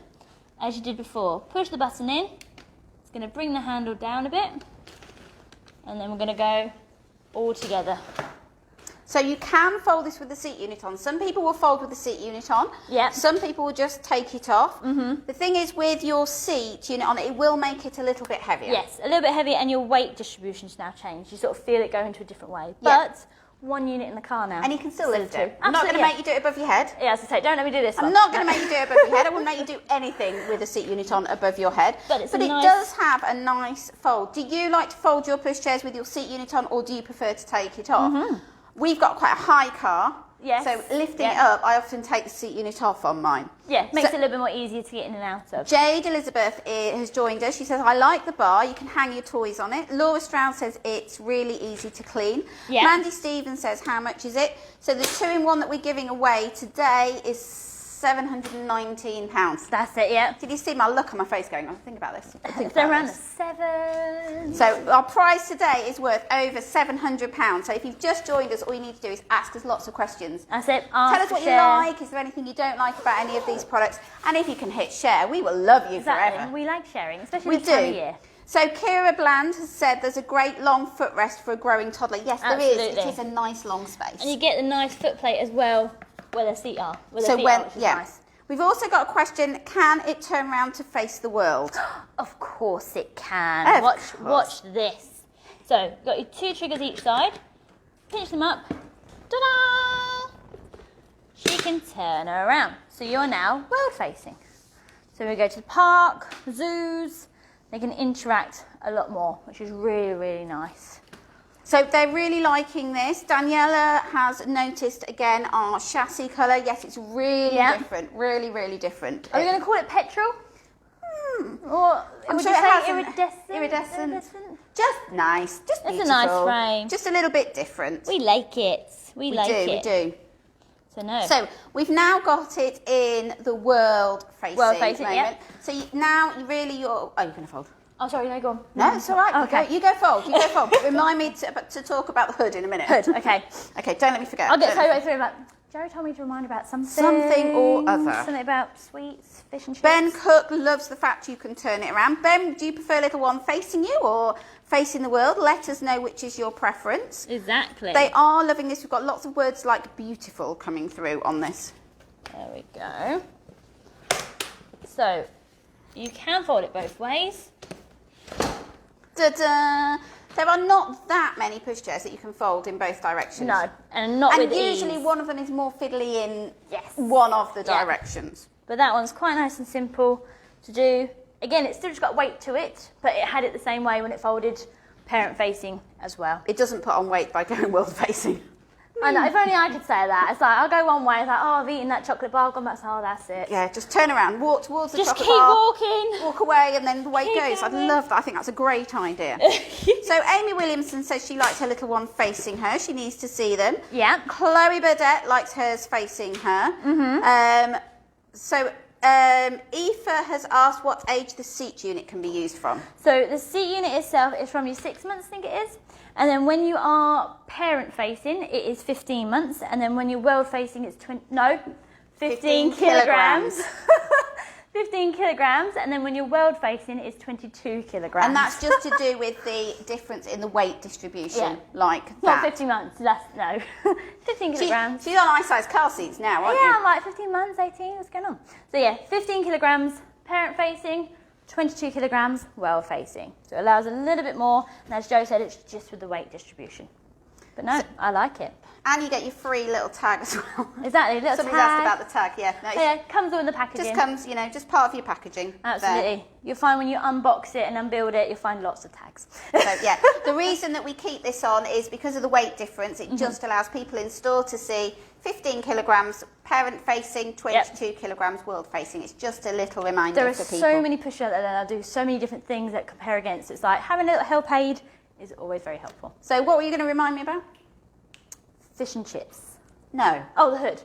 Speaker 2: as you did before. Push the button in. It's going to bring the handle down a bit, and then we're going to go all together.
Speaker 1: So you can fold this with the seat unit on. Some people will fold with the seat unit on.
Speaker 2: Yeah.
Speaker 1: Some people will just take it off. The thing is, with your seat unit on, it will make it a little bit heavier.
Speaker 2: Yes, a little bit heavier, and your weight distribution's now changed. You sort of feel it go into a different way. But 1 unit in the car now.
Speaker 1: And you can still lift it. I'm not going to make you do it above your head.
Speaker 2: Yeah, as I say, don't let me do this one.
Speaker 1: I'm not going to make you do it above your head. I wouldn't make you do anything with a seat unit on above your head.
Speaker 2: But it
Speaker 1: does have a nice fold. Do you like to fold your pushchairs with your seat unit on, or do you prefer to take it off? We've got quite a high car.
Speaker 2: Yes.
Speaker 1: So lifting it up, I often take the seat unit off on mine.
Speaker 2: Yeah, makes it a little bit more easier to get in and out of.
Speaker 1: Jade Elizabeth has joined us. She says, I like the bar. You can hang your toys on it. Laura Stroud says it's really easy to clean.
Speaker 2: Yeah.
Speaker 1: Mandy Stevens says, how much is it? So the 2-in-1 that we're giving away today is £719.
Speaker 2: That's it, yeah.
Speaker 1: Did you see my look on my face going, think about this?
Speaker 2: It's around 7.
Speaker 1: So our prize today is worth over £700. So if you've just joined us, all you need to do is ask us lots of questions.
Speaker 2: That's it.
Speaker 1: Tell us what you like. Is there anything you don't like about any of these products? And if you can hit share, we will love you forever.
Speaker 2: We like sharing, especially this time of year.
Speaker 1: So Kira Bland has said there's a great long footrest for a growing toddler. Yes, there is. It is a nice long space.
Speaker 2: And you get the nice foot plate as well where the seat are. Which is nice.
Speaker 1: We've also got a question, can it turn around to face the world?
Speaker 2: Of course it can. Watch this. So, you've got your 2 triggers each side. Pinch them up. Ta-da! She can turn her around. So you're now world facing. So we go to the park, zoos. They can interact a lot more, which is really, really nice.
Speaker 1: So they're really liking this. Daniela has noticed again our chassis colour. Yes, it's really different. Really, really different.
Speaker 2: Are we going to call it petrol? Or
Speaker 1: I'm
Speaker 2: would
Speaker 1: sure
Speaker 2: you
Speaker 1: it
Speaker 2: say
Speaker 1: has iridescent? Just nice. Just beautiful.
Speaker 2: It's a nice frame.
Speaker 1: Just a little bit different.
Speaker 2: We like it. We like it.
Speaker 1: We do.
Speaker 2: So
Speaker 1: we've now got it in the world facing moment.
Speaker 2: Yeah.
Speaker 1: So now you're you're going to fold.
Speaker 2: Oh, sorry, no, go on.
Speaker 1: No, it's all right.
Speaker 2: Okay.
Speaker 1: You go fold. You go fold. But remind me to talk about the hood in a minute.
Speaker 2: Hood, okay.
Speaker 1: Okay, don't let me forget.
Speaker 2: I'll get so through about... Jerry told me to remind about something.
Speaker 1: Something or other.
Speaker 2: Something about sweets, fish and chips.
Speaker 1: Ben Cook loves the fact you can turn it around. Ben, do you prefer little one facing you or facing the world? Let us know which is your preference.
Speaker 2: Exactly.
Speaker 1: They are loving this. We've got lots of words like beautiful coming through on this.
Speaker 2: There we go. So, you can fold it both ways.
Speaker 1: Da-da! There are not that many pushchairs that you can fold in both directions.
Speaker 2: No, and not with ease.
Speaker 1: And usually one of them is more fiddly in one of the directions.
Speaker 2: But that one's quite nice and simple to do. Again, it's still just got weight to it, but it had it the same way when it folded parent facing as well.
Speaker 1: It doesn't put on weight by going world facing.
Speaker 2: I know, if only I could say that. It's like, I'll go one way, it's like, oh, I've eaten that chocolate bar, I've gone back, oh, that's it.
Speaker 1: Yeah, just turn around, walk towards the
Speaker 2: just
Speaker 1: chocolate
Speaker 2: keep
Speaker 1: bar.
Speaker 2: walking.
Speaker 1: Walk away, and then away
Speaker 2: Keep
Speaker 1: goes. I
Speaker 2: going.
Speaker 1: love that. I think that's a great idea. So Amy Williamson says she likes her little one facing her. She needs to see them.
Speaker 2: Yeah.
Speaker 1: Chloe Burdett likes hers facing her. Aoife has asked what age the seat unit can be used from.
Speaker 2: So the seat unit itself is from your 6 months, I think it is. And then when you are parent facing, it is 15 months. And then when you're world facing, it's 15 kilograms. 15 kilograms. And then when you're world facing, it's 22 kilograms.
Speaker 1: And that's just to do with the difference in the weight distribution, like
Speaker 2: Not
Speaker 1: that.
Speaker 2: 15 months, no. 15 kilograms.
Speaker 1: She's on eye-size car seats now, aren't you?
Speaker 2: Yeah, I'm like 15 months, 18, what's going on? So yeah, 15 kilograms parent facing, 22 kilograms world facing. So it allows a little bit more, and as Joe said, it's just with the weight distribution. But no, I like it.
Speaker 1: And you get your free little tag as well.
Speaker 2: Exactly, little
Speaker 1: Somebody's
Speaker 2: tag.
Speaker 1: asked about the tag, yeah. No,
Speaker 2: Yeah, comes all in the packaging.
Speaker 1: just comes, just part of your packaging.
Speaker 2: Absolutely.
Speaker 1: There.
Speaker 2: You'll find when you unbox it and unbuild it, you'll find lots of tags.
Speaker 1: So yeah, the reason that we keep this on is because of the weight difference. It just allows people in store to see 15 kilograms parent facing, 22 kilograms world facing. It's just a little reminder
Speaker 2: There are
Speaker 1: for people.
Speaker 2: so many pushers out there that do so many different things that compare against. It's like having a little help aid is always very helpful.
Speaker 1: So what were you going to remind me about?
Speaker 2: Fish and chips.
Speaker 1: No.
Speaker 2: Oh, the hood.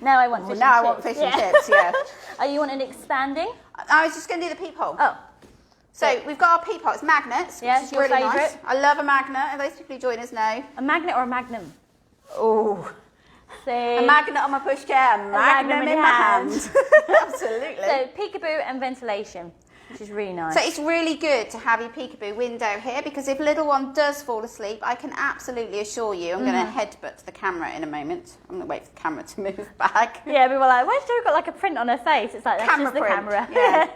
Speaker 2: Now I want fish and chips.
Speaker 1: Now I want fish and chips, yeah.
Speaker 2: Are you wanting expanding?
Speaker 1: I was just going to do the peephole.
Speaker 2: Oh.
Speaker 1: So we've got our peephole. It's magnets,
Speaker 2: Yeah,
Speaker 1: which is
Speaker 2: your
Speaker 1: really
Speaker 2: favourite.
Speaker 1: nice. I love a magnet, and those people who join us know.
Speaker 2: A magnet or a magnum?
Speaker 1: Oh.
Speaker 2: So,
Speaker 1: A magnet on my pushchair, a magnum in my hand. Absolutely.
Speaker 2: So peekaboo and ventilation, which is really nice.
Speaker 1: So it's really good to have your peekaboo window here, because if little one does fall asleep, I can absolutely assure you, I'm going to headbutt the camera in a moment. I'm going to wait for the camera to move back.
Speaker 2: Yeah, we were like, why's Jo got like a print on her face? It's like, that's
Speaker 1: Camera
Speaker 2: just the
Speaker 1: print,
Speaker 2: camera.
Speaker 1: yeah.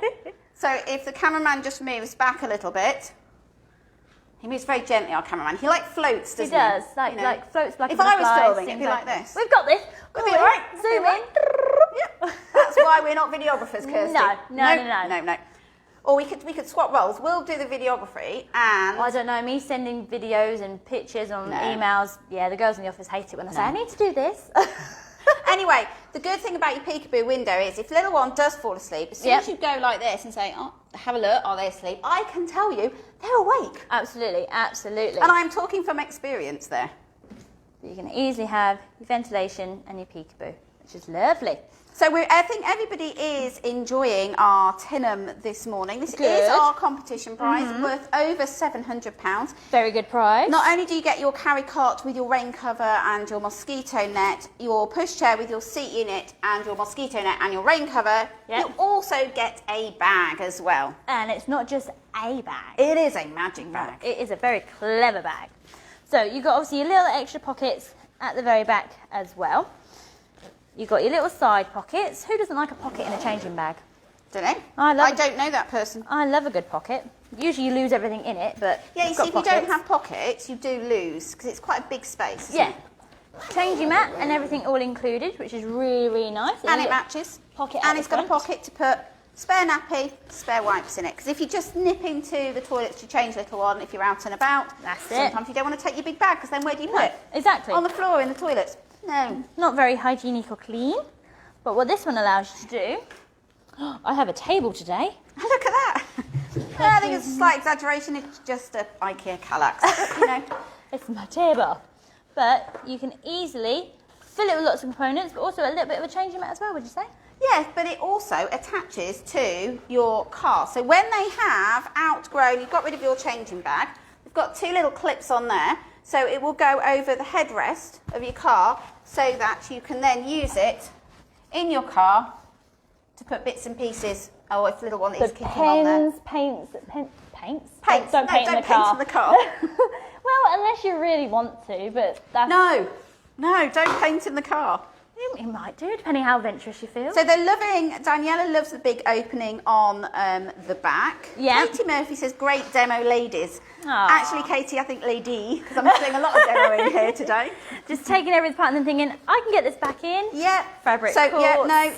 Speaker 1: So if the cameraman just moves back a little bit, he moves very gently, our cameraman. He floats, doesn't he?
Speaker 2: He does, like floats like a
Speaker 1: If I was
Speaker 2: butterfly,
Speaker 1: filming, it'd be
Speaker 2: sings
Speaker 1: like this.
Speaker 2: We've got this.
Speaker 1: Would be all right.
Speaker 2: Zoom in.
Speaker 1: Yep. That's why we're not videographers, Kirsty.
Speaker 2: No.
Speaker 1: Or we could swap roles. We'll do the videography, and
Speaker 2: I don't know, me sending videos and pictures on emails, yeah, the girls in the office hate it when I say, I need to do this.
Speaker 1: Anyway, the good thing about your peekaboo window is if little one does fall asleep, as soon as you go like this and say, oh, have a look, are they asleep? I can tell you they're awake.
Speaker 2: Absolutely.
Speaker 1: And I'm talking from experience there.
Speaker 2: You can easily have your ventilation and your peekaboo, which is lovely.
Speaker 1: So I think everybody is enjoying our Tinum this morning. This
Speaker 2: Good.
Speaker 1: is our competition prize, worth over £700.
Speaker 2: Very good prize.
Speaker 1: Not only do you get your carrycot with your rain cover and your mosquito net, your pushchair with your seat unit and your mosquito net and your rain cover, you also get a bag as well.
Speaker 2: And it's not just a bag.
Speaker 1: It is a magic bag.
Speaker 2: It is a very clever bag. So you've got obviously your little extra pockets at the very back as well. You've got your little side pockets. Who doesn't like a pocket in a changing bag?
Speaker 1: Don't know.
Speaker 2: I
Speaker 1: don't know that person.
Speaker 2: I love a good pocket. Usually you lose everything in it, but
Speaker 1: yeah, you
Speaker 2: you've
Speaker 1: see,
Speaker 2: got
Speaker 1: if you
Speaker 2: pockets.
Speaker 1: don't have pockets, you do lose because it's quite a big space, isn't it?
Speaker 2: Changing mat and everything all included, which is really, really nice.
Speaker 1: And it matches.
Speaker 2: Pocket
Speaker 1: and it's got a pocket to put spare nappy, spare wipes in it. Because if you just nip into the toilets to change little one, if you're out and about, sometimes you don't want to take your big bag because then where do you put it?
Speaker 2: Exactly.
Speaker 1: On the floor in the toilets. No.
Speaker 2: Not very hygienic or clean. But what this one allows you to do, I have a table today.
Speaker 1: Look at that. I think it's a slight exaggeration. It's just an IKEA Kallax.
Speaker 2: It's my table. But you can easily fill it with lots of components, but also a little bit of a changing mat as well, would you say?
Speaker 1: Yes, but it also attaches to your car. So when they have outgrown, you've got rid of your changing bag, you've got two little clips on there, so it will go over the headrest of your car so that you can then use it in your car to put bits and pieces, or if little one is kicking on there.
Speaker 2: Paints.
Speaker 1: Don't paint in the car.
Speaker 2: Well, unless you really want to, but that's...
Speaker 1: No, don't paint in the car.
Speaker 2: You might do, depending how adventurous you feel.
Speaker 1: So they're loving, Daniela loves the big opening on the back.
Speaker 2: Yeah.
Speaker 1: Katie Murphy says, great demo, ladies.
Speaker 2: Aww.
Speaker 1: Actually, Katie, I think lady, because I'm doing a lot of demoing here today.
Speaker 2: Just taking everything apart and then thinking, I can get this back in.
Speaker 1: Yeah.
Speaker 2: Fabric
Speaker 1: So,
Speaker 2: courts.
Speaker 1: yeah, no,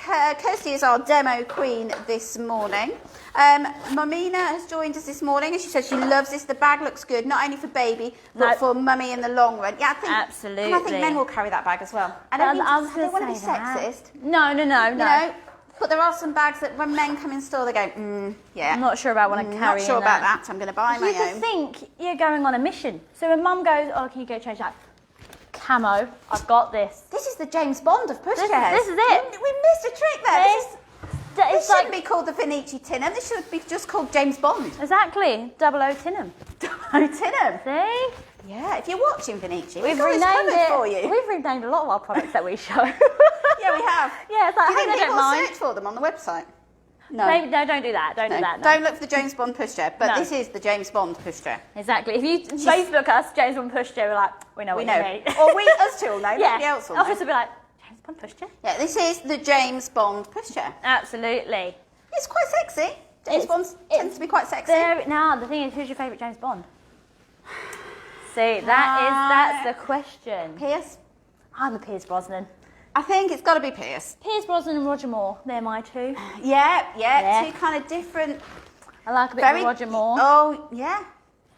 Speaker 1: Kirsty is our demo queen this morning. Mamina has joined us this morning and she says she loves this. The bag looks good, not only for baby, but for mummy in the long run. Yeah, I think,
Speaker 2: absolutely.
Speaker 1: And I think men will carry that bag as well. I don't want to be sexist.
Speaker 2: No.
Speaker 1: You know, but there are some bags that when men come in store, they go, yeah.
Speaker 2: I'm not sure about what I carry.
Speaker 1: Not sure about that. I'm going to buy my own.
Speaker 2: You think you're going on a mission. So when mum goes, oh, can you go change that? Camo, I've got this.
Speaker 1: This is the James Bond of pushchairs.
Speaker 2: This is it.
Speaker 1: We missed a trick there. This shouldn't be called the Venicci Tinum. This should be just called James Bond.
Speaker 2: Exactly. 00 Tinum.
Speaker 1: 00 Tinum.
Speaker 2: See?
Speaker 1: Yeah, if you're watching Venicci, we've
Speaker 2: renamed it
Speaker 1: for you.
Speaker 2: We've renamed a lot of our products that we show.
Speaker 1: Yeah, we have.
Speaker 2: Yeah, it's like,
Speaker 1: do you think people
Speaker 2: don't
Speaker 1: search for them on the website? No.
Speaker 2: Maybe, no, don't do that. Don't do that. No.
Speaker 1: Don't look for the James Bond pushchair, but this is the James Bond pushchair.
Speaker 2: Exactly. If you Facebook us, James Bond pushchair, we're like, we know what you mean.
Speaker 1: Or us two will know, nobody else will know.
Speaker 2: Office will be like, James Bond pushchair?
Speaker 1: Yeah, this is the James Bond pushchair.
Speaker 2: Absolutely.
Speaker 1: It's quite sexy. James Bond tends to be quite sexy.
Speaker 2: Now, the thing is, who's your favourite James Bond? See, that's the question.
Speaker 1: Pierce?
Speaker 2: I'm a Pierce Brosnan.
Speaker 1: I think it's got to be Pierce.
Speaker 2: Pierce Brosnan and Roger Moore, they're my two.
Speaker 1: Yeah, two kind of different.
Speaker 2: I like a bit of Roger Moore.
Speaker 1: Oh, yeah.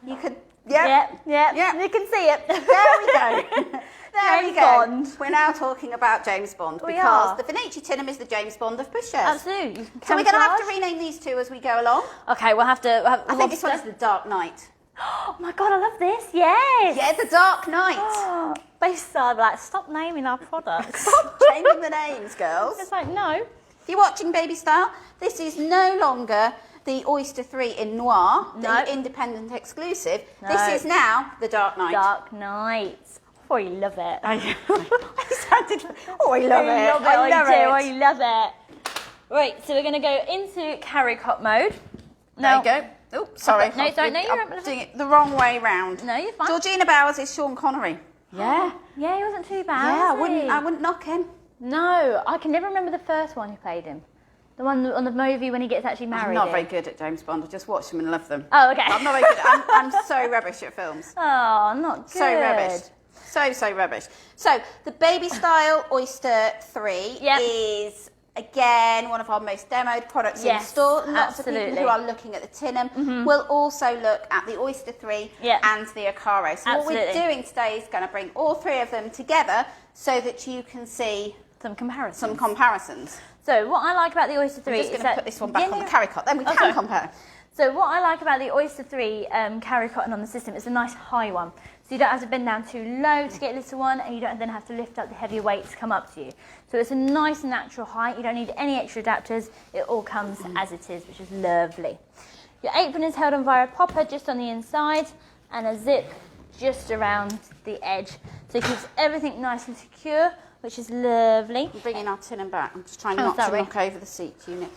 Speaker 1: You could,
Speaker 2: yeah. You can see it.
Speaker 1: There we go. There we go.
Speaker 2: Bond.
Speaker 1: We're now talking about James Bond because the Venicci Tinum is the James Bond of pushchairs.
Speaker 2: Absolutely.
Speaker 1: So we're going to have to rename these two as we go along.
Speaker 2: Okay, we'll have to.
Speaker 1: I think this one is the Dark Knight.
Speaker 2: Oh my god, I love this. Yes.
Speaker 1: Yeah, the Dark Knight.
Speaker 2: BabyStyle, like, stop naming our products.
Speaker 1: Stop changing the names, girls.
Speaker 2: It's like, no.
Speaker 1: If you're watching BabyStyle, this is no longer the Oyster 3 in Noir, the independent exclusive. No. This is now the Dark Knight.
Speaker 2: Dark Knight. Oh, you love it.
Speaker 1: I love it.
Speaker 2: I love it. Right, so we're going to go into carrycot mode.
Speaker 1: There you go. Oh, sorry.
Speaker 2: No,
Speaker 1: I'm doing it the wrong way round.
Speaker 2: No, you're fine.
Speaker 1: Georgina Bowers is Sean Connery.
Speaker 2: Yeah, he wasn't too bad.
Speaker 1: Yeah, I wouldn't knock him.
Speaker 2: No, I can never remember the first one who played him. The one on the movie when he gets actually married.
Speaker 1: I'm not very good at James Bond. I just watch them and love them.
Speaker 2: Oh, okay.
Speaker 1: I'm not very good. I'm so rubbish at films.
Speaker 2: Oh, not good.
Speaker 1: So rubbish. So rubbish. So the BabyStyle Oyster 3 is, again, one of our most demoed products in store. Lots of people who are looking at the Tinum will also look at the Oyster 3 and the Ocarro. So what we're doing today is going to bring all three of them together so that you can see
Speaker 2: some comparisons.
Speaker 1: So
Speaker 2: what I like about the Oyster 3
Speaker 1: I'm just going to put this one back on the carrycot, then we can compare.
Speaker 2: So what I like about the Oyster 3 carrycot on the system is a nice high one. So you don't have to bend down too low to get a little one, and you don't then have to lift up the heavier weight to come up to you. So it's a nice natural height. You don't need any extra adapters. It all comes as it is, which is lovely. Your apron is held on via a popper just on the inside and a zip just around the edge. So it keeps everything nice and secure, which is lovely.
Speaker 1: I'm bringing our Tinum back. I'm just trying not to knock over the seat unit.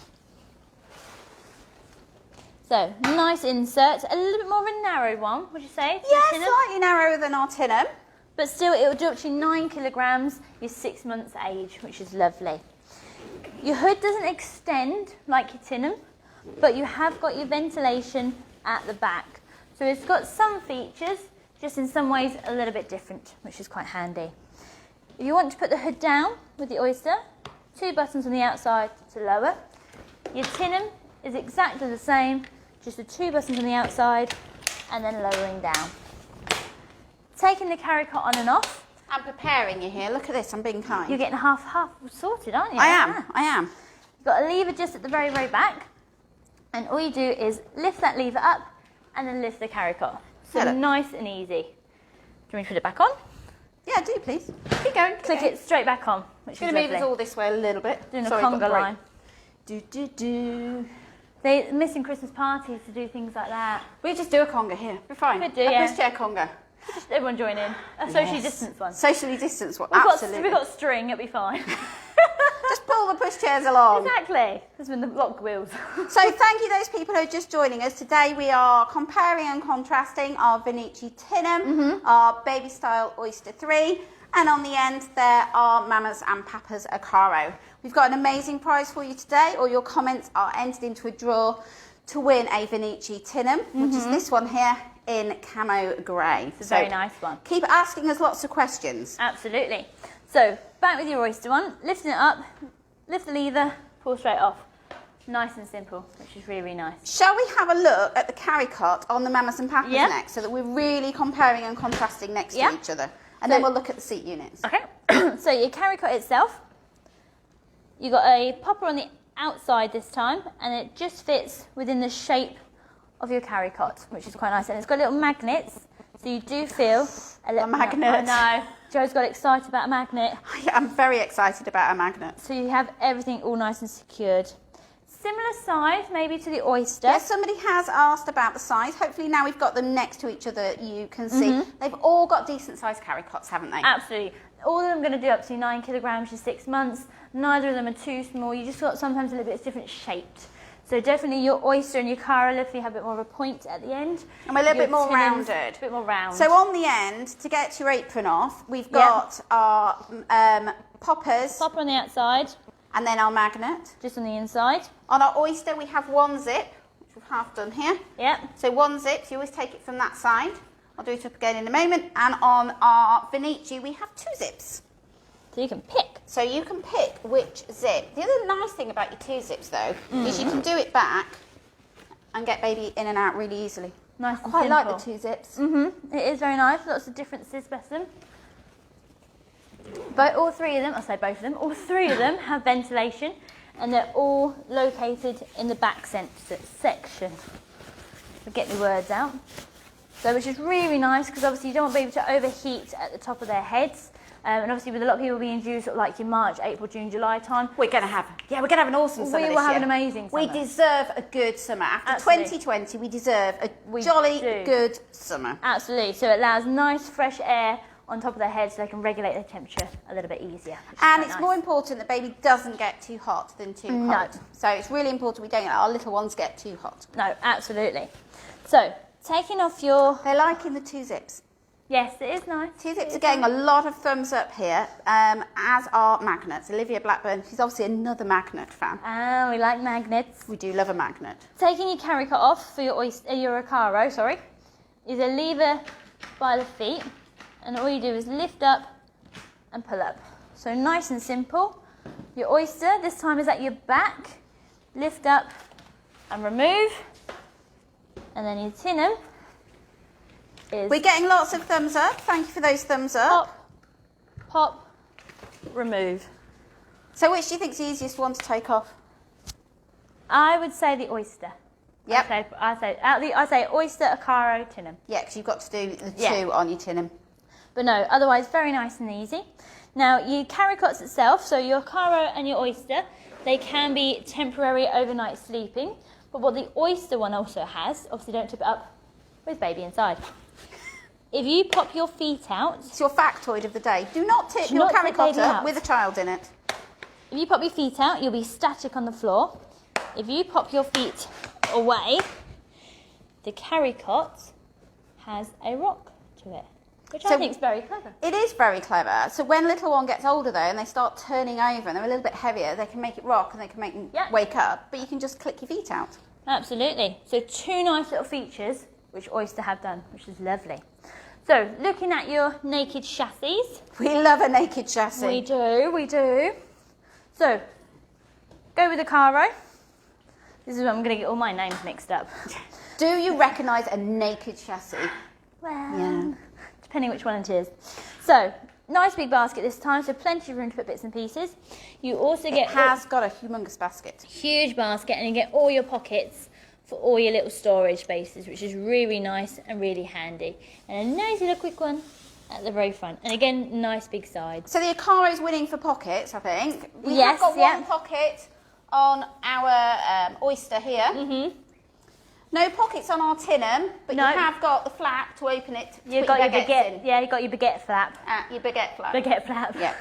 Speaker 2: So, nice insert. A little bit more of a narrow one, would you say?
Speaker 1: Yeah, slightly narrower than our Tinum.
Speaker 2: But still, it will do up to 9 kilograms, you're 6 months age, which is lovely. Your hood doesn't extend like your Tinum, but you have got your ventilation at the back. So it's got some features, just in some ways a little bit different, which is quite handy. If you want to put the hood down with the Oyster, 2 buttons on the outside to lower. Your Tinum is exactly the same, just the 2 buttons on the outside and then lowering down. Taking the carrycot on and off.
Speaker 1: I'm preparing you here. Look at this, I'm being kind.
Speaker 2: You're getting half sorted, aren't you?
Speaker 1: I am.
Speaker 2: You've got a lever just at the very, very back. And all you do is lift that lever up and then lift the carrycot. So nice and easy. Do you want me to put it back on?
Speaker 1: Yeah, do please. Keep going.
Speaker 2: Click it straight back on, which is lovely.
Speaker 1: Going to move us all this way a little bit.
Speaker 2: Doing a conga line.
Speaker 1: Do.
Speaker 2: They're missing Christmas parties to do things like that.
Speaker 1: We just do a conga here. We're fine.
Speaker 2: Could do,
Speaker 1: a pushchair conga.
Speaker 2: Just everyone join in. A socially distanced one.
Speaker 1: Socially distanced one, absolutely.
Speaker 2: We've got string, it'll be fine.
Speaker 1: Just pull the pushchairs along.
Speaker 2: Exactly. That's when the lock wheels.
Speaker 1: So thank you those people who are just joining us. Today we are comparing and contrasting our Venicci Tinum, our BabyStyle Oyster 3, and on the end there are Mamas and Papas Ocarro. We've got an amazing prize for you today. All your comments are entered into a draw to win a Venicci Tinum, which is this one here in camo grey.
Speaker 2: It's a very nice one.
Speaker 1: Keep asking us lots of questions.
Speaker 2: Absolutely. So back with your Oyster one, lifting it up, lift the lever, pull straight off. Nice and simple, which is really, really nice.
Speaker 1: Shall we have a look at the carrycot on the Mamas and Papas next, so that we're really comparing and contrasting next to each other? And then we'll look at the seat units.
Speaker 2: Okay. So your carrycot itself, you got a popper on the outside this time, and it just fits within the shape of your carrycot, which is quite nice. And it's got little magnets, so you do feel a little
Speaker 1: magnet.
Speaker 2: I know. Joe's got excited about a magnet.
Speaker 1: I'm very excited about a magnet.
Speaker 2: So you have everything all nice and secured. Similar size, maybe to the Oyster.
Speaker 1: Yeah, somebody has asked about the size. Hopefully now we've got them next to each other, you can see. They've all got decent sized carrycots, haven't they?
Speaker 2: Absolutely. All of them are going to do up to 9 kilograms in 6 months. Neither of them are too small. You just got sometimes a little bit different shaped. So definitely your Oyster and your Ocarro definitely have a bit more of a point at the end.
Speaker 1: And we're a little bit more rounded.
Speaker 2: A bit more round.
Speaker 1: So on the end, to get your apron off, we've got our poppers.
Speaker 2: Popper on the outside.
Speaker 1: And then our magnet.
Speaker 2: Just on the inside.
Speaker 1: On our Oyster, we have one zip, which we've half done here.
Speaker 2: Yep.
Speaker 1: So one zip, so you always take it from that side. I'll do it up again in a moment. And on our Venicci, we have 2 zips.
Speaker 2: So you can pick.
Speaker 1: So you can pick which zip. The other nice thing about your 2 zips, though, is you can do it back and get baby in and out really easily.
Speaker 2: Nice.
Speaker 1: I quite like the 2 zips.
Speaker 2: It is very nice. Lots of differences, bless them. But all 3 of them, I'll say both of them, all 3 of them have ventilation, and they're all located in the back section. So get my words out. So which is really nice, because obviously you don't want baby to overheat at the top of their heads. And obviously with a lot of people being due sort of like your March, April, June, July time.
Speaker 1: We're going to have an awesome summer this
Speaker 2: year. We will have
Speaker 1: year.
Speaker 2: an amazing summer.
Speaker 1: We deserve a good summer. After
Speaker 2: Absolutely.
Speaker 1: 2020, we deserve a jolly good summer.
Speaker 2: Absolutely. So it allows nice fresh air on top of their head so they can regulate their temperature a little bit easier.
Speaker 1: And it's more important that baby doesn't get too hot than too hot. So it's really important we don't let our little ones get too hot.
Speaker 2: No, absolutely. So taking off your...
Speaker 1: They're liking the 2 zips.
Speaker 2: Yes, it is nice.
Speaker 1: 2 zips are getting a lot of thumbs up here, as are magnets. Olivia Blackburn, she's obviously another magnet fan.
Speaker 2: Ah, we like magnets.
Speaker 1: We do love a magnet.
Speaker 2: Taking your carrycot off for your Ocarro, is a lever by the feet, and all you do is lift up and pull up. So nice and simple. Your Oyster, this time is at your back. Lift up and remove. And then your Tinum is...
Speaker 1: We're getting lots of thumbs up. Thank you for those thumbs up.
Speaker 2: Pop, pop, remove.
Speaker 1: So which do you think is the easiest one to take off?
Speaker 2: I would say the Oyster.
Speaker 1: Yep.
Speaker 2: I say Oyster, Ocarro, Tinum.
Speaker 1: Yeah, because you've got to do the 2 on your Tinum.
Speaker 2: But no, otherwise very nice and easy. Now your carrycots itself, so your Ocarro and your Oyster, they can be temporary overnight sleeping. But what the Oyster one also has, obviously don't tip it up with baby inside. If you pop your feet out...
Speaker 1: It's your factoid of the day. Do not tip your carrycot up with a child in it.
Speaker 2: If you pop your feet out, you'll be static on the floor. If you pop your feet away, the carrycot has a rock to it, which I think is very clever.
Speaker 1: It is very clever. So when little one gets older, though, and they start turning over and they're a little bit heavier, they can make it rock and they can make them wake up, but you can just click your feet out.
Speaker 2: Absolutely. So 2 nice little features, which Oyster have done, which is lovely. So, looking at your naked chassis.
Speaker 1: We love a naked chassis.
Speaker 2: We do, we do. So, go with the Ocarro. This is where I'm going to get all my names mixed up.
Speaker 1: Do you recognise a naked chassis?
Speaker 2: Well, depending which one it is. So, nice big basket this time, so plenty of room to put bits and pieces. You also get...
Speaker 1: It has got a humongous basket.
Speaker 2: Huge basket, and you get all your pockets for all your little storage spaces, which is really nice and really handy. And a nice little quick one at the very front. And again, nice big sides.
Speaker 1: So the Ocarro's winning for pockets, I think. We
Speaker 2: Yes,
Speaker 1: have got one pocket on our Oyster here. No pockets on our Tinum, but you have got the flap to open it to put your baguettes in.
Speaker 2: Yeah, you got your baguette flap.
Speaker 1: Your baguette flap.
Speaker 2: Baguette flap.
Speaker 1: Yeah.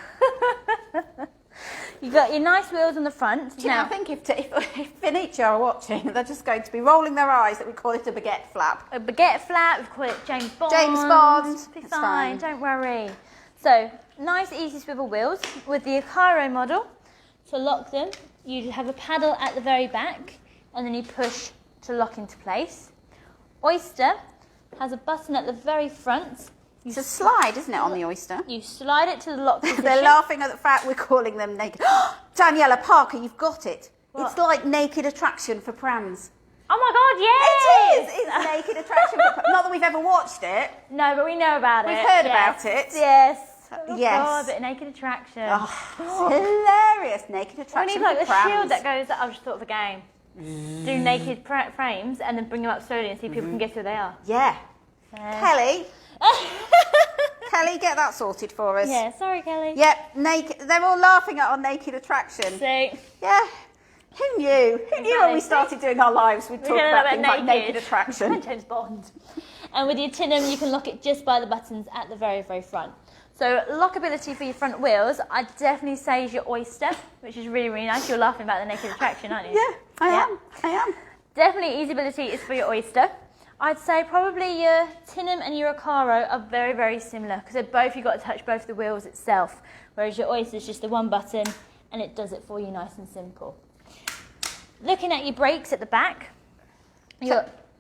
Speaker 2: You got your nice wheels on the front.
Speaker 1: Do you know, I think if Venicci are watching, they're just going to be rolling their eyes that we call it a baguette flap.
Speaker 2: A baguette flap, we call it James Bond.
Speaker 1: James Bond.
Speaker 2: It's fine, don't worry. So, nice easy swivel wheels with the Ocarro model. To lock them, you have a paddle at the very back, and then you push to lock into place. Oyster has a button at the very front.
Speaker 1: It's a slide, isn't it, on the Oyster?
Speaker 2: You slide it to the lock position.
Speaker 1: They're laughing at the fact we're calling them naked. Daniela Parker, you've got it.
Speaker 2: What?
Speaker 1: It's like Naked Attraction for prams.
Speaker 2: Oh my God, yes!
Speaker 1: It is! It's Naked Attraction for prams. Not that we've ever watched it.
Speaker 2: No, but we know about it.
Speaker 1: We've heard about it.
Speaker 2: Yes. Oh
Speaker 1: Yes.
Speaker 2: God, a bit of Naked Attraction.
Speaker 1: Oh, it's hilarious. Naked
Speaker 2: We
Speaker 1: Attraction
Speaker 2: need like
Speaker 1: for
Speaker 2: the
Speaker 1: prams.
Speaker 2: shield that goes, I've just thought of a game. Do naked frames and then bring them up slowly and see if people can guess who they are.
Speaker 1: Yeah. Kelly. Kelly, get that sorted for us.
Speaker 2: Yeah, sorry Kelly.
Speaker 1: Yep, naked. They're all laughing at our Naked Attraction.
Speaker 2: See?
Speaker 1: Yeah. Who knew? Who knew when we started doing our lives we'd talk about things like Naked Attraction?
Speaker 2: James Bond. And with your Tinum, you can lock it just by the buttons at the very, very front. So lockability for your front wheels, I'd definitely say is your Oyster, which is really, really nice. You're laughing about the Naked Attraction, aren't you?
Speaker 1: Yeah, I am.
Speaker 2: Definitely easyability is for your Oyster. I'd say probably your Tinum and your Ocarro are very, very similar because you've got to touch both the wheels itself, whereas your Oyster is just the one button and it does it for you nice and simple. Looking at your brakes at the back,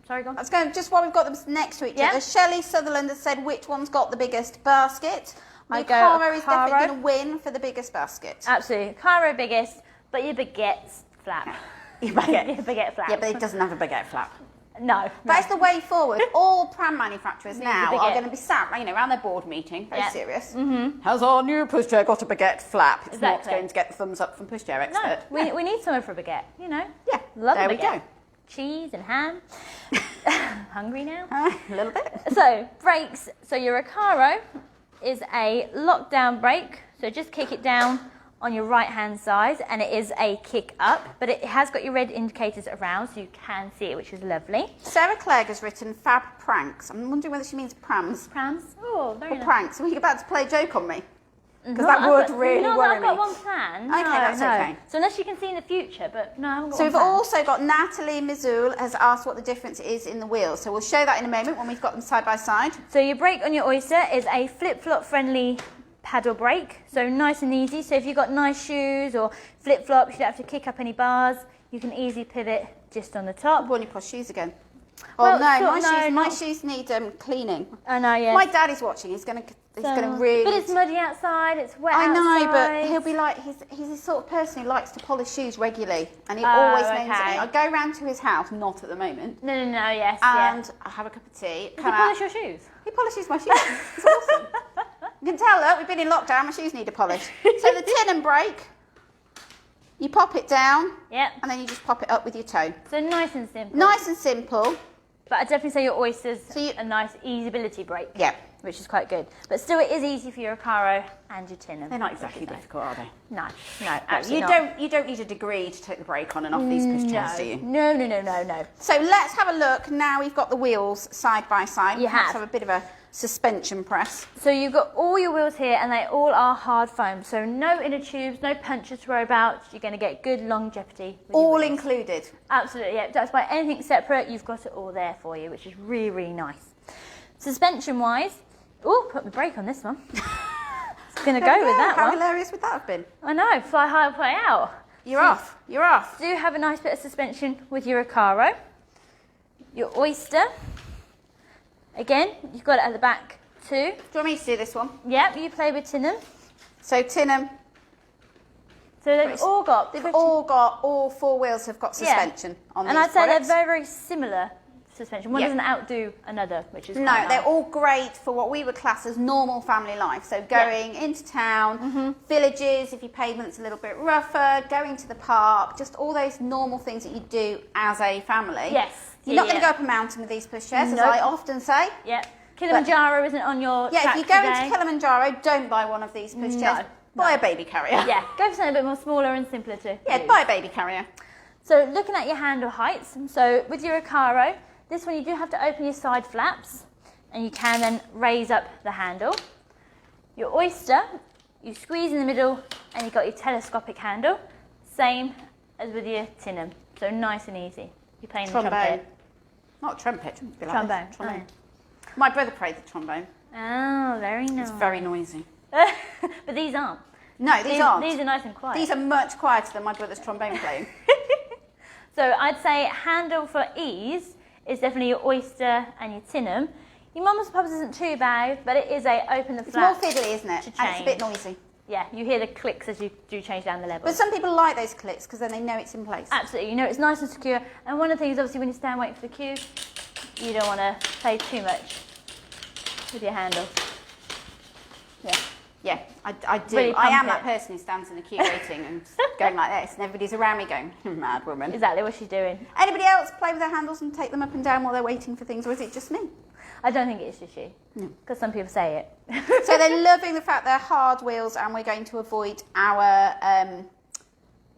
Speaker 2: sorry, go on.
Speaker 1: I was going, just while we've got them next to each other, Shelley Sutherland has said which one's got the biggest basket. My Ocarro is definitely going to win for the biggest basket.
Speaker 2: Absolutely. Ocarro biggest, but your baguette's flap.
Speaker 1: Your baguette.
Speaker 2: Your baguette flap.
Speaker 1: Yeah, but it doesn't have a baguette flap.
Speaker 2: No.
Speaker 1: That's the way forward. All pram manufacturers now are going to be sat, around their board meeting, very serious. Mm-hmm. Has our new pushchair got a baguette flap? It's not going to get the thumbs up from Pushchair Expert.
Speaker 2: No, we need somewhere for a baguette, you know.
Speaker 1: Yeah,
Speaker 2: love
Speaker 1: there
Speaker 2: a
Speaker 1: we go.
Speaker 2: Cheese and ham. Hungry now?
Speaker 1: A little bit.
Speaker 2: So, brakes. So your Ocarro is a lockdown brake. So just kick it down on your right hand side and it is a kick up, but it has got your red indicators around so you can see it, which is lovely.
Speaker 1: Sarah Clegg has written fab pranks. I'm wondering whether she means prams.
Speaker 2: Prams? Oh, very
Speaker 1: or
Speaker 2: nice.
Speaker 1: pranks. Were you about to play a joke on me? Because that would really worry me.
Speaker 2: I've got one plan.
Speaker 1: Okay, that's okay.
Speaker 2: So unless you can see in the future, but no, I haven't got
Speaker 1: So
Speaker 2: one
Speaker 1: we've
Speaker 2: plan.
Speaker 1: also got Natalie Mizul has asked what the difference is in the wheels. So we'll show that in a moment when we've got them side by side.
Speaker 2: So your brake on your Oyster is a flip-flop friendly paddle brake, so nice and easy. So if you've got nice shoes or flip-flops, you don't have to kick up any bars. You can easily pivot just on the top.
Speaker 1: Worn your posh shoes again.
Speaker 2: Well,
Speaker 1: Oh no, my shoes need cleaning.
Speaker 2: I know, yeah.
Speaker 1: My daddy's watching. He's gonna really.
Speaker 2: But it's muddy outside. It's wet
Speaker 1: I know,
Speaker 2: outside.
Speaker 1: but he'll be like he's the sort of person who likes to polish shoes regularly, and he always names at me. I go round to his house, not at the moment.
Speaker 2: No, yes,
Speaker 1: and I have a cup of tea.
Speaker 2: Does he polish your shoes?
Speaker 1: He polishes my shoes. It's awesome. You can tell, look, we've been in lockdown, my shoes need a polish. So the tin and brake, you pop it down, and then you just pop it up with your toe.
Speaker 2: So nice and simple.
Speaker 1: Nice and simple.
Speaker 2: But I'd definitely say your Oyster's a nice easyability brake.
Speaker 1: Yeah.
Speaker 2: Which is quite good. But still, it is easy for your Ocarro and your Tinum.
Speaker 1: They're not exactly difficult, are they?
Speaker 2: No, absolutely not.
Speaker 1: You don't need a degree to take the brake on and off these pushchairs, do you?
Speaker 2: No.
Speaker 1: So let's have a look. Now we've got the wheels side by side.
Speaker 2: You
Speaker 1: have a bit of a suspension press.
Speaker 2: So you've got all your wheels here and they all are hard foam. So no inner tubes, no punctures to worry about. You're going to get good longevity.
Speaker 1: All included.
Speaker 2: Absolutely, yeah. That's why anything separate, you've got it all there for you, which is really, really nice. Suspension wise, put the brake on this one. It's going to go with that
Speaker 1: How
Speaker 2: one.
Speaker 1: hilarious would that have been?
Speaker 2: I know, fly high, fly out.
Speaker 1: You're off.
Speaker 2: Do have a nice bit of suspension with your Ocarro. Your Oyster. Again, you've got it at the back too.
Speaker 1: Do you want me to do this one?
Speaker 2: Yep, you play with Tinum.
Speaker 1: So Tinum.
Speaker 2: So they've all got
Speaker 1: all four wheels have got suspension on these
Speaker 2: And I'd say
Speaker 1: products.
Speaker 2: they're very, very similar suspension. One doesn't outdo another, which is quite nice.
Speaker 1: They're all great for what we would class as normal family life. So going into town, villages, if your pavement's a little bit rougher, going to the park, just all those normal things that you do as a family.
Speaker 2: Yes.
Speaker 1: You're not going to go up a mountain with these pushchairs, as I often say.
Speaker 2: Yeah. Kilimanjaro isn't on your track
Speaker 1: if you go
Speaker 2: today.
Speaker 1: into Kilimanjaro, don't buy one of these pushchairs. Buy a baby carrier.
Speaker 2: Yeah, go for something a bit more smaller and simpler too.
Speaker 1: Yeah, buy a baby carrier.
Speaker 2: So looking at your handle heights, so with your Ocarro, this one you do have to open your side flaps and you can then raise up the handle. Your Oyster, you squeeze in the middle and you've got your telescopic handle, same as with your Tinum, so nice and easy. You're playing the trumpet.
Speaker 1: Not trumpet,
Speaker 2: trombone.
Speaker 1: Trombone. My brother played the trombone.
Speaker 2: Oh, very nice.
Speaker 1: It's very noisy.
Speaker 2: But these aren't.
Speaker 1: No, these aren't.
Speaker 2: These are nice and quiet.
Speaker 1: These are much quieter than my brother's trombone playing.
Speaker 2: So I'd say handle for ease is definitely your Oyster and your Tinum. Your Mamas Papas isn't too bad, but it is a open the flap.
Speaker 1: It's more fiddly, isn't it? And it's a bit noisy.
Speaker 2: Yeah, you hear the clicks as you do change down the level.
Speaker 1: But some people like those clicks because then they know it's in place.
Speaker 2: Absolutely, you know it's nice and secure. And one of the things, obviously, when you stand waiting for the queue, you don't want to play too much with your handle.
Speaker 1: Yeah, I do.
Speaker 2: Really
Speaker 1: I am
Speaker 2: pump
Speaker 1: that
Speaker 2: it.
Speaker 1: person who stands in the queue waiting and going like this, and everybody's around me going, mad woman.
Speaker 2: Exactly what she's doing.
Speaker 1: Anybody else play with their handles and take them up and down while they're waiting for things, or is it just me?
Speaker 2: I don't think it's just you.
Speaker 1: No.
Speaker 2: Because some people say it.
Speaker 1: So they're loving the fact they're hard wheels, and we're going to avoid our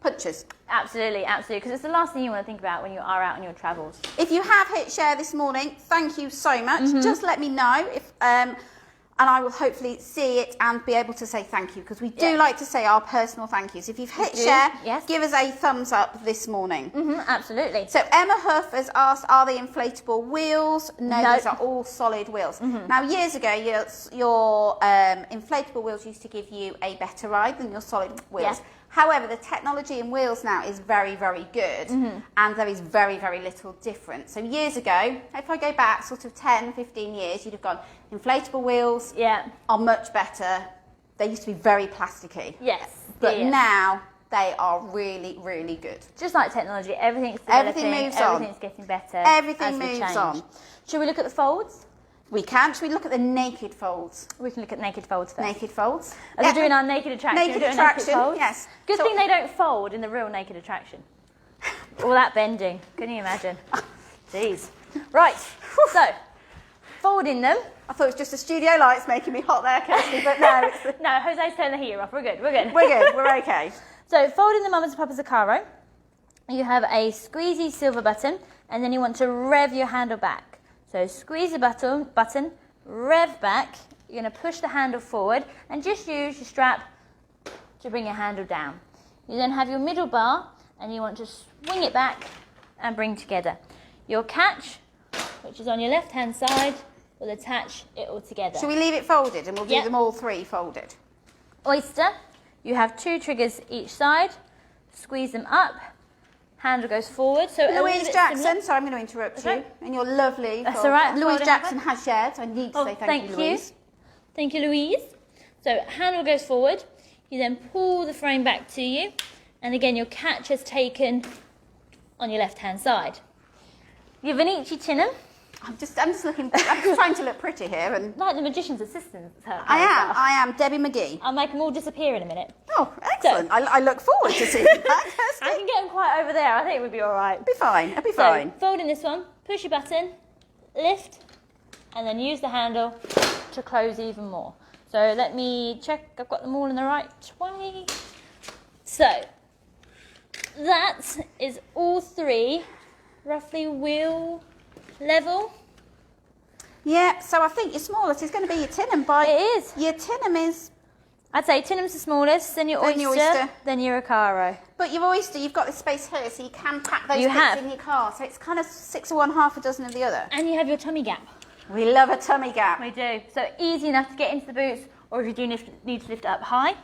Speaker 1: punches.
Speaker 2: Absolutely, absolutely. Because it's the last thing you want to think about when you are out on your travels.
Speaker 1: If you have hit share this morning, thank you so much. Just let me know if and I will hopefully see it and be able to say thank you, because we do like to say our personal thank yous. If you've hit share, give us a thumbs up this morning.
Speaker 2: Absolutely.
Speaker 1: So Emma Huff has asked, are they inflatable wheels? No, these are all solid wheels. Now, years ago, your inflatable wheels used to give you a better ride than your solid wheels. However, the technology in wheels now is very, very good, and there is very, very little difference. So years ago, if I go back sort of 10, 15 years, you'd have gone, inflatable wheels are much better. They used to be very plasticky.
Speaker 2: Yes.
Speaker 1: But now they are really, really good.
Speaker 2: Just like technology, everything's developing,
Speaker 1: moves on.
Speaker 2: everything's getting better.
Speaker 1: Everything moves on.
Speaker 2: Should we look at the folds?
Speaker 1: We can. Should we look at the naked folds?
Speaker 2: We can look at naked folds first.
Speaker 1: Naked folds.
Speaker 2: As we're doing our naked attraction,
Speaker 1: Naked attraction, yes.
Speaker 2: Good thing they don't fold in the real naked attraction. All that bending. Can you imagine? Jeez. Right. So, folding them.
Speaker 1: I thought it was just the studio lights making me hot there, Kirsty, but no. It's
Speaker 2: No, Jose's turned the heater off. We're good. We're good.
Speaker 1: We're good. We're okay.
Speaker 2: So, folding the Mamas Papas Ocarro, you have a squeezy silver button, and then you want to rev your handle back. So squeeze the button, rev back, you're going to push the handle forward and just use your strap to bring your handle down. You then have your middle bar and you want to swing it back and bring together. Your catch, which is on your left hand side, will attach it all together.
Speaker 1: Shall we leave it folded and we'll do them all three folded?
Speaker 2: Oyster, you have 2 triggers each side, squeeze them up. Handle goes forward. So
Speaker 1: Louise Jackson, sorry, I'm going to interrupt you. And you're lovely.
Speaker 2: That's all right.
Speaker 1: Louise Jackson has shared, so I need to say thank you, Louise.
Speaker 2: Thank you, Louise. So handle goes forward. You then pull the frame back to you. And again, your catch is taken on your left-hand side. Your Venicci Tinum.
Speaker 1: I'm just looking, I'm just trying to look pretty here. And
Speaker 2: like the magician's assistant.
Speaker 1: I am, Debbie McGee.
Speaker 2: I'll make them all disappear in a minute.
Speaker 1: Oh, excellent. So, I look forward to seeing that.
Speaker 2: I can get them quite over there. I think it would be all right.
Speaker 1: It'll be fine. It'll be fine.
Speaker 2: So, folding this one, push your button, lift, and then use the handle to close even more. So let me check I've got them all in the right way. So that is all 3 roughly wheel level.
Speaker 1: Yeah, so I think your smallest is going to be your Tinum.
Speaker 2: It is.
Speaker 1: Your Tinum is...
Speaker 2: I'd say Tinum's the smallest, then your Oyster, then your Ocarro.
Speaker 1: But your Oyster, you've got the space here, so you can pack those bits in your car. So it's kind of 6 of one, half a dozen of the other.
Speaker 2: And you have your tummy gap.
Speaker 1: We love a tummy gap.
Speaker 2: We do. So easy enough to get into the boots, or if you do need to lift it up high.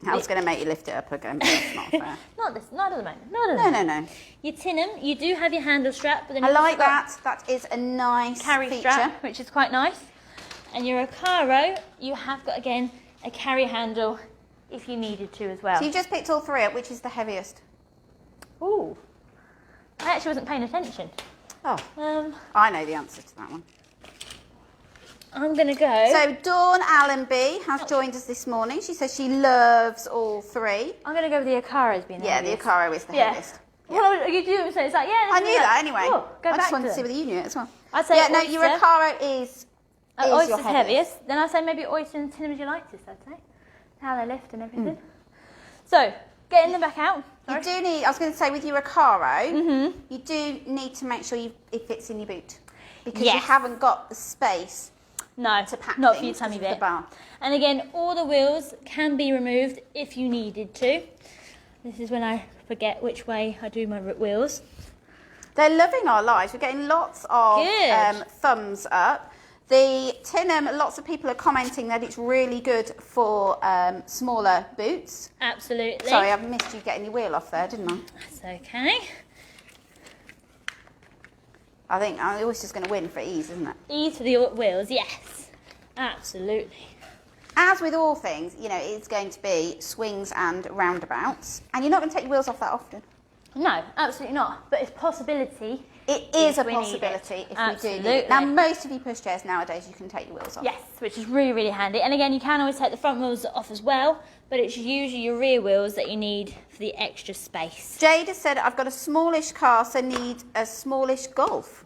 Speaker 1: I was going to make you lift it up again, but that's not fair.
Speaker 2: Not at the moment. No. Your Tinum, you do have your handle strap, but then
Speaker 1: I like that. That is a nice
Speaker 2: carry
Speaker 1: feature.
Speaker 2: strap, which is quite nice. And your Ocarro, you have got again a carry handle if you needed to as well.
Speaker 1: So you just picked all 3 up. Which is the heaviest?
Speaker 2: Ooh, I actually wasn't paying attention.
Speaker 1: Oh, I know the answer to that one.
Speaker 2: I'm going to go...
Speaker 1: So Dawn Allenby has joined us this morning. She says she loves all 3.
Speaker 2: I'm going to go with the Ocarro as being the heaviest.
Speaker 1: The Ocarro is the heaviest.
Speaker 2: Yeah. Well, you do, so it's like,
Speaker 1: I knew that anyway.
Speaker 2: Oh,
Speaker 1: I just wanted to see whether you knew it as well.
Speaker 2: I'd say
Speaker 1: no, your Ocarro is
Speaker 2: Oyster's
Speaker 1: your
Speaker 2: heaviest. Then I'd say maybe Oyster and Tinum is your lightest, I'd say. How they lift and everything. So, getting them back out.
Speaker 1: You do need, I was going to say with your Ocarro, you do need to make sure it fits in your boot. Because you haven't got the space.
Speaker 2: No,
Speaker 1: to pack
Speaker 2: not for your tummy bit. And again, all the wheels can be removed if you needed to. This is when I forget which way I do my wheels.
Speaker 1: They're loving our lives. We're getting lots of thumbs up. The Tinum, lots of people are commenting that it's really good for smaller boots.
Speaker 2: Absolutely.
Speaker 1: Sorry, I've missed you getting your wheel off there, didn't I?
Speaker 2: That's okay.
Speaker 1: I think Oyster's going to win for ease, isn't it?
Speaker 2: Ease for the wheels, yes. Absolutely.
Speaker 1: as with all things, you know, it's going to be swings and roundabouts, and you're not going to take your wheels off that often.
Speaker 2: No, absolutely not. But it's possibility.
Speaker 1: It is a possibility if we do need it. Now, most of your pushchairs nowadays, you can take your wheels off.
Speaker 2: Yes, which is really, really handy. And again, you can always take the front wheels off as well, but it's usually your rear wheels that you need for the extra space.
Speaker 1: Jade has said, I've got a smallish car, so need a smallish Golf.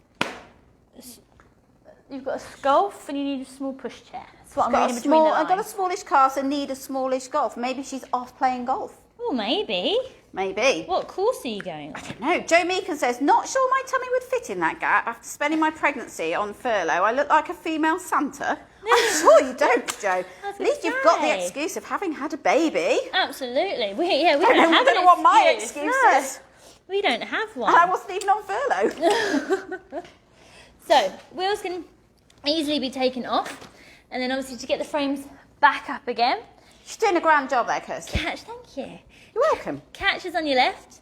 Speaker 2: You've got a Golf and you need a small pushchair. That's what I'm reading between the lines.
Speaker 1: I've got a smallish car, so need a smallish Golf. Maybe she's off playing golf.
Speaker 2: Oh, maybe.
Speaker 1: Maybe.
Speaker 2: What course are you going on?
Speaker 1: I don't know. Joe Meekan says, not sure my tummy would fit in that gap after spending my pregnancy on furlough. I look like a female Santa. I'm sure you don't, Joe. At least you've got the excuse of having had a baby.
Speaker 2: Absolutely. We don't
Speaker 1: know what my excuse is.
Speaker 2: We don't have one.
Speaker 1: And I wasn't even on furlough.
Speaker 2: So, wheels can easily be taken off. And then obviously to get the frames back up again.
Speaker 1: She's doing a grand job there, Kirsty.
Speaker 2: Catch, thank you.
Speaker 1: You're welcome.
Speaker 2: Catch is on your left.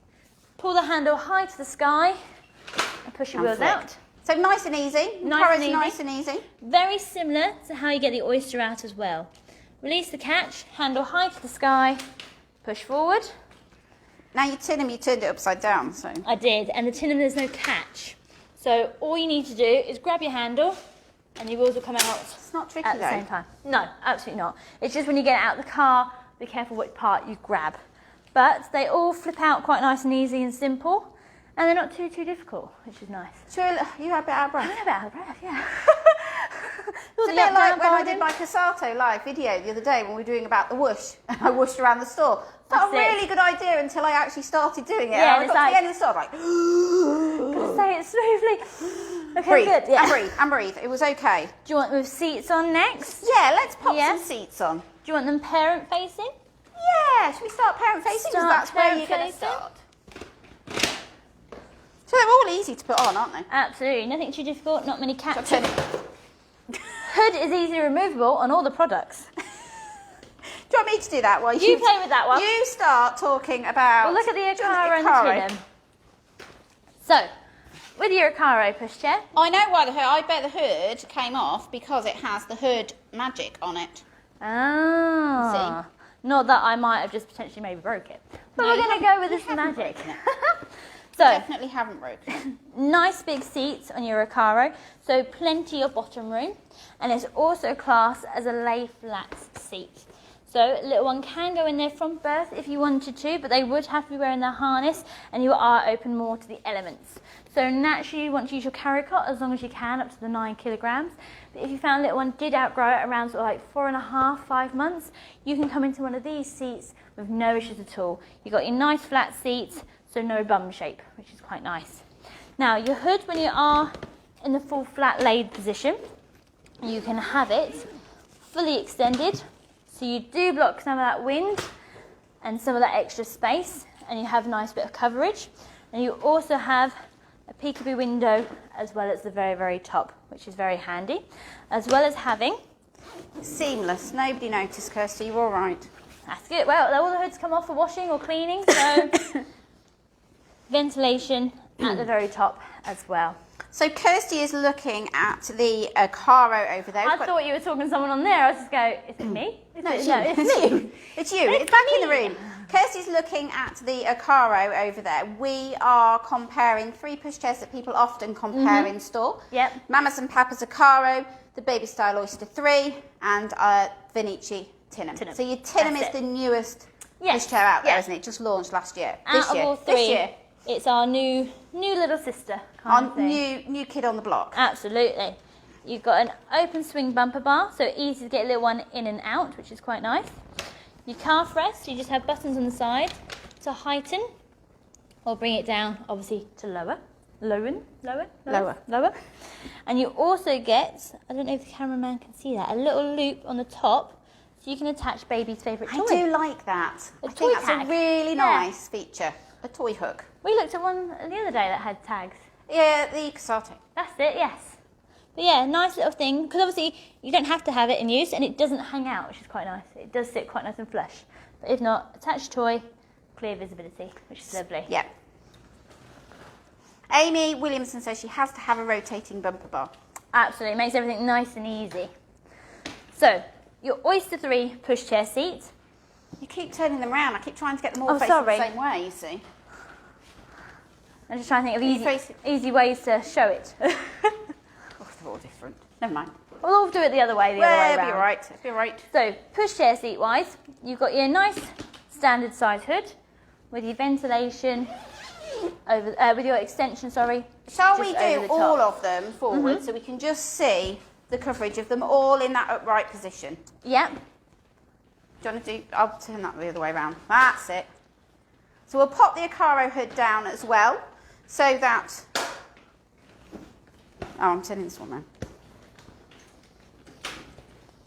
Speaker 2: Pull the handle high to the sky and push your wheels out.
Speaker 1: So nice and easy. Nice and easy.
Speaker 2: Very similar to how you get the oyster out as well. Release the catch, handle high to the sky, push forward.
Speaker 1: Now your Tinum, you turned it upside down. So
Speaker 2: I did, and the Tinum there's no catch. So all you need to do is grab your handle and your wheels will come out
Speaker 1: it's not tricky
Speaker 2: at the same time. No, absolutely not. It's just when you get out of the car, be careful which part you grab. But they all flip out quite nice and easy and simple, and they're not too difficult, which is nice.
Speaker 1: Sure, you had a bit out of breath.
Speaker 2: I'm a bit out of breath, yeah.
Speaker 1: It's a bit like when I did my Casato live video the other day when we were doing about the whoosh. I whooshed around the store. Felt a really good idea until I actually started doing it.
Speaker 2: Yeah,
Speaker 1: I got to the end of the store, like,
Speaker 2: gotta say it smoothly. Okay,
Speaker 1: breathe,
Speaker 2: good. Yeah.
Speaker 1: and breathe. It was okay.
Speaker 2: Do you want with seats on next?
Speaker 1: Yeah, let's pop some seats on.
Speaker 2: Do you want them parent facing?
Speaker 1: Yeah, should we start parent facing? Because that's where you're going to start. So they're all easy to put on, aren't they?
Speaker 2: Absolutely, nothing too difficult, not many cats.
Speaker 1: Turn it.
Speaker 2: Hood is easily removable on all the products.
Speaker 1: Do you want me to do that? Well,
Speaker 2: you play with that one.
Speaker 1: You start talking about...
Speaker 2: Well, look at the Ocarro and the Tinum. So, with your Ocarro pushchair...
Speaker 1: I know why the hood... I bet the hood came off because it has the hood magic on it.
Speaker 2: Ah. See? Not that I might have just potentially maybe broke it. But we're going to go with this magic. So,
Speaker 1: definitely haven't broken it.
Speaker 2: Nice big seats on your Ocarro, so plenty of bottom room, and it's also classed as a lay flat seat. So little one can go in there from birth if you wanted to, but they would have to be wearing their harness, and you are open more to the elements. So naturally you want to use your carrycot as long as you can, up to the 9 kilograms. But if you found little one did outgrow it around sort of like 4.5, 5 months, you can come into one of these seats with no issues at all. You've got your nice flat seats, so no bum shape, which is quite nice. Now your hood, when you are in the full flat laid position, you can have it fully extended, so you do block some of that wind and some of that extra space, and you have a nice bit of coverage. And you also have a peekaboo window as well as the very, very top, which is very handy, as well as having...
Speaker 1: Seamless. Nobody noticed, Kirsty. You're all right.
Speaker 2: That's good. Well, all the hoods come off for washing or cleaning, so... Ventilation at the very top as well.
Speaker 1: So Kirsty is looking at the Ocarro over there.
Speaker 2: I thought you were talking to someone on there. I was just going, is it me?
Speaker 1: It's you. It's you. It's back in the room. Kirsty's looking at the Ocarro over there. We are comparing 3 pushchairs that people often compare in store.
Speaker 2: Yep.
Speaker 1: Mamas and Papas Ocarro, the BabyStyle Oyster 3, and Venicci Tinum. So your Tinum is the newest pushchair out there, isn't it? Just launched last year.
Speaker 2: Out of all 3. This year. It's our new little sister kind of thing.
Speaker 1: New kid on the block.
Speaker 2: Absolutely. You've got an open swing bumper bar, so easy to get a little one in and out, which is quite nice. Your calf rest, you just have buttons on the side to heighten or bring it down, obviously to lower. Lower. And you also get, I don't know if the cameraman can see that, a little loop on the top, so you can attach baby's favourite toy.
Speaker 1: I do like that. I think that's a really nice feature. A toy hook.
Speaker 2: We looked at one the other day that had tags.
Speaker 1: Yeah, the Casato.
Speaker 2: That's it, yes. But yeah, nice little thing, because obviously you don't have to have it in use, and it doesn't hang out, which is quite nice. It does sit quite nice and flush. But if not, attached toy, clear visibility, which is lovely.
Speaker 1: Yeah. Amy Williamson says she has to have a rotating bumper bar.
Speaker 2: Absolutely, it makes everything nice and easy. So, your Oyster 3 pushchair seat.
Speaker 1: You keep turning them around. I keep trying to get them all facing
Speaker 2: sorry.
Speaker 1: the same way, you see.
Speaker 2: I'm just trying to think of easy ways to show it.
Speaker 1: Oh, they're all different. Never mind.
Speaker 2: We'll all do it the other way, the other way around.
Speaker 1: It'll be right. It'll be right.
Speaker 2: So, pushchair seat-wise, you've got your nice standard size hood with your ventilation over, with your extension, sorry.
Speaker 1: Shall we do all of them forward so we can just see the coverage of them all in that upright position?
Speaker 2: Yep.
Speaker 1: Do you want to do? I'll turn that the other way around. That's it. So we'll pop the Ocarro hood down as well, so that. Oh, I'm turning this one round.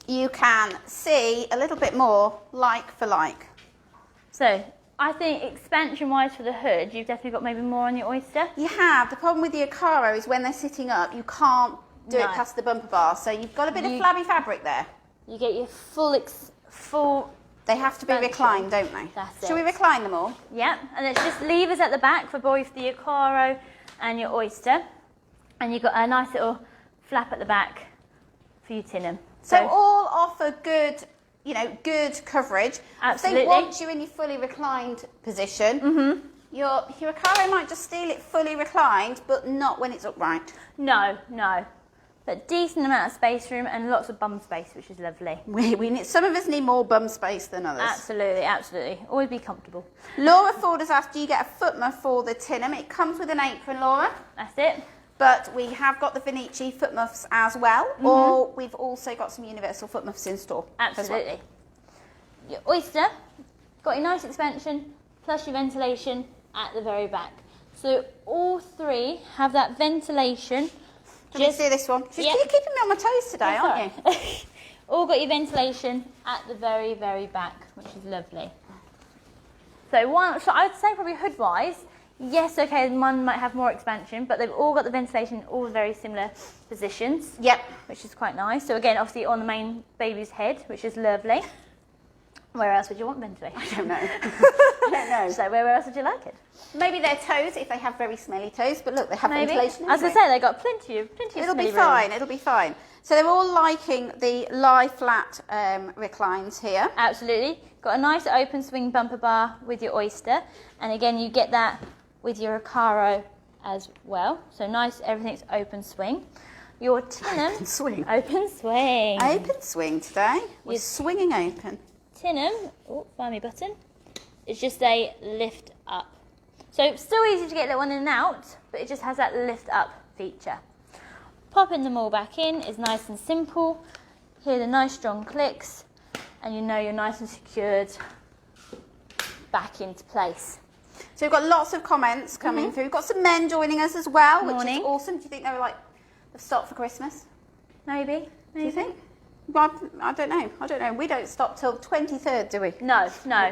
Speaker 1: You can see a little bit more like for like.
Speaker 2: So, I think expansion-wise for the hood, you've definitely got maybe more on your Oyster.
Speaker 1: You have. The problem with the Ocarro is when they're sitting up, you can't do it past the bumper bar, so you've got a bit of flabby fabric there.
Speaker 2: You get your full.
Speaker 1: They have to be reclined, don't they?
Speaker 2: That's it.
Speaker 1: Shall we recline them all?
Speaker 2: Yep, and it's just levers at the back for both the Ocarro and your Oyster. And you've got a nice little flap at the back for your Tinum.
Speaker 1: So all offer good, good coverage.
Speaker 2: Absolutely.
Speaker 1: If they want you in your fully reclined position, your Ocarro might just steal it fully reclined, but not when it's upright.
Speaker 2: No. But decent amount of space room and lots of bum space, which is lovely.
Speaker 1: We need, some of us need more bum space than others.
Speaker 2: Absolutely. Always be comfortable.
Speaker 1: Laura Ford has asked, do you get a foot muff for the Tinum? It comes with an apron, Laura.
Speaker 2: That's it.
Speaker 1: But we have got the Venicci foot muffs as well, or we've also got some universal foot muffs in store.
Speaker 2: Absolutely. Your Oyster, got your nice expansion, plus your ventilation at the very back. So all three have that ventilation.
Speaker 1: Just do this one. You're keeping me on my toes today, aren't you?
Speaker 2: All got your ventilation at the very, very back, which is lovely. So I would say probably hood-wise, yes, okay, one might have more expansion, but they've all got the ventilation in all very similar positions.
Speaker 1: Yep.
Speaker 2: Which is quite nice. So again, obviously on the main baby's head, which is lovely. Where else would you want ventilation?
Speaker 1: I don't know. I don't know.
Speaker 2: So where else would you like it?
Speaker 1: Maybe their toes, if they have very smelly toes, but look, they have ventilation anyway.
Speaker 2: As I say, they've got plenty of
Speaker 1: It'll be
Speaker 2: smelly
Speaker 1: fine,
Speaker 2: room.
Speaker 1: it'll be fine. So they're all liking the lie flat reclines here.
Speaker 2: Absolutely. Got a nice open swing bumper bar with your Oyster. And again, you get that with your Ocarro as well. So nice, everything's open swing. Your Tinum.
Speaker 1: Open swing.
Speaker 2: Open swing.
Speaker 1: Open swing today. We're swinging open.
Speaker 2: Tinum, find me button. It's just a lift up. So still easy to get that one in and out, but it just has that lift up feature. Popping them all back in is nice and simple. Hear the nice strong clicks, and you know you're nice and secured back into place.
Speaker 1: So we've got lots of comments coming through. We've got some men joining us as well, which is awesome. Do you think they were they've stopped for Christmas?
Speaker 2: Maybe.
Speaker 1: Do you think? Well, I don't know. We don't stop till 23rd, do we?
Speaker 2: No.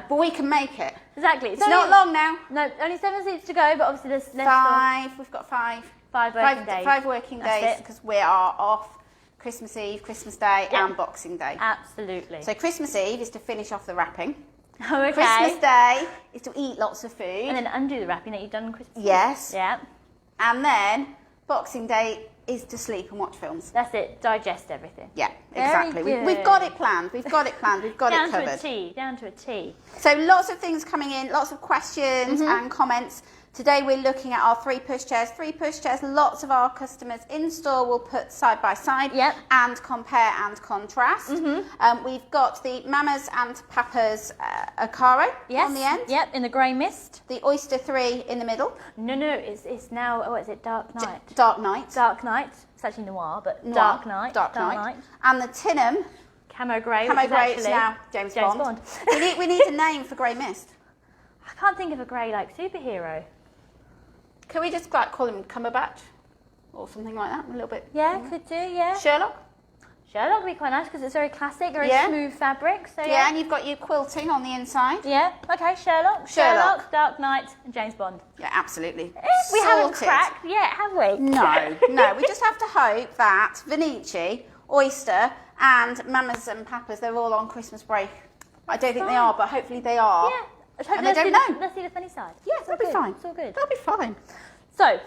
Speaker 1: But we can make it.
Speaker 2: Exactly.
Speaker 1: It's not long now.
Speaker 2: No, only 7 seats to go, but obviously there's less.
Speaker 1: 5. We've got 5.
Speaker 2: 5 working days.
Speaker 1: 5 working days because we are off Christmas Eve, Christmas Day and Boxing Day.
Speaker 2: Absolutely.
Speaker 1: So Christmas Eve is to finish off the wrapping.
Speaker 2: Oh, okay.
Speaker 1: Christmas Day is to eat lots of food.
Speaker 2: And then undo the wrapping that you've done on Christmas Eve.
Speaker 1: Yes.
Speaker 2: Yeah.
Speaker 1: And then Boxing Day is to sleep and watch films.
Speaker 2: That's it. Digest everything.
Speaker 1: Yeah, exactly. We've got it planned. We've got it covered.
Speaker 2: Down to a T.
Speaker 1: So lots of things coming in, lots of questions and comments. Today we're looking at our 3 pushchairs. 3 pushchairs, lots of our customers in store will put side by side and compare and contrast. We've got the Mamas and Papas Ocarro on the end.
Speaker 2: Yep, in the grey mist.
Speaker 1: The Oyster 3 in the middle.
Speaker 2: No, it's now, what is it, Dark Night?
Speaker 1: Dark Night.
Speaker 2: Dark Night. It's actually noir, but
Speaker 1: Noir.
Speaker 2: Dark Night.
Speaker 1: Dark Night. And the Tinum.
Speaker 2: Camo grey.
Speaker 1: Camo grey is now James Bond. we need a name for grey mist.
Speaker 2: I can't think of a grey superhero.
Speaker 1: Can we just call him Cumberbatch or something like that? A little bit.
Speaker 2: Yeah, could do. Yeah.
Speaker 1: Sherlock.
Speaker 2: Sherlock would be quite nice because it's very classic, very smooth fabric. So
Speaker 1: yeah, and you've got your quilting on the inside.
Speaker 2: Yeah. Okay. Sherlock, Dark Knight, and James Bond.
Speaker 1: Yeah, absolutely.
Speaker 2: We haven't cracked yet, have we?
Speaker 1: No. We just have to hope that Venicci, Oyster, and Mamas and Papas, they're all on Christmas break. I don't think they are, but hopefully they are.
Speaker 2: Yeah.
Speaker 1: And they don't know.
Speaker 2: Let's see the funny side.
Speaker 1: Yeah, that'll be fine.
Speaker 2: It's all good.
Speaker 1: That'll be fine.
Speaker 2: So,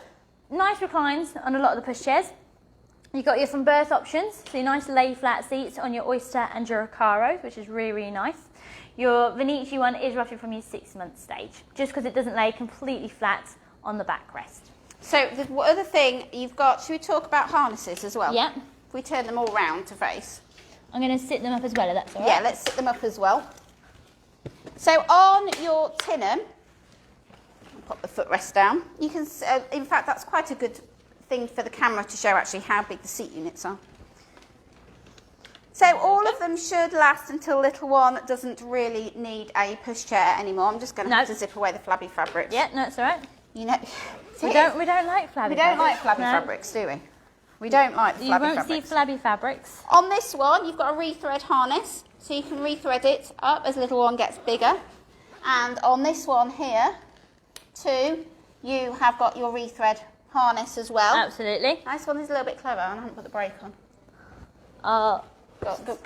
Speaker 2: nice reclines on a lot of the pushchairs. You've got your from birth options, so your nice lay flat seats on your Oyster and your Ocarro, which is really, really nice. Your Venicci one is roughly from your 6-month stage, just because it doesn't lay completely flat on the backrest.
Speaker 1: So the other thing you've got, should we talk about harnesses as well?
Speaker 2: Yeah.
Speaker 1: If we turn them all round to face.
Speaker 2: I'm going to sit them up as well, if that's all right.
Speaker 1: Yeah, let's sit them up as well. So on your Tinum, pop the footrest down. You can, in fact, that's quite a good thing for the camera to show actually how big the seat units are. So all of them should last until little one doesn't really need a pushchair anymore. I'm just going to have to zip away the flabby fabrics.
Speaker 2: Yeah, no, it's all right.
Speaker 1: You know,
Speaker 2: we don't like flabby.
Speaker 1: We don't like flabby fabrics, do we? We don't like the flabby fabrics.
Speaker 2: You won't see flabby fabrics.
Speaker 1: On this one, you've got a rethread harness, so you can rethread it up as little one gets bigger. And on this one here, too, you have got your rethread harness as well.
Speaker 2: Absolutely.
Speaker 1: Nice one is a little bit clever, and I haven't put the brake on.
Speaker 2: Go.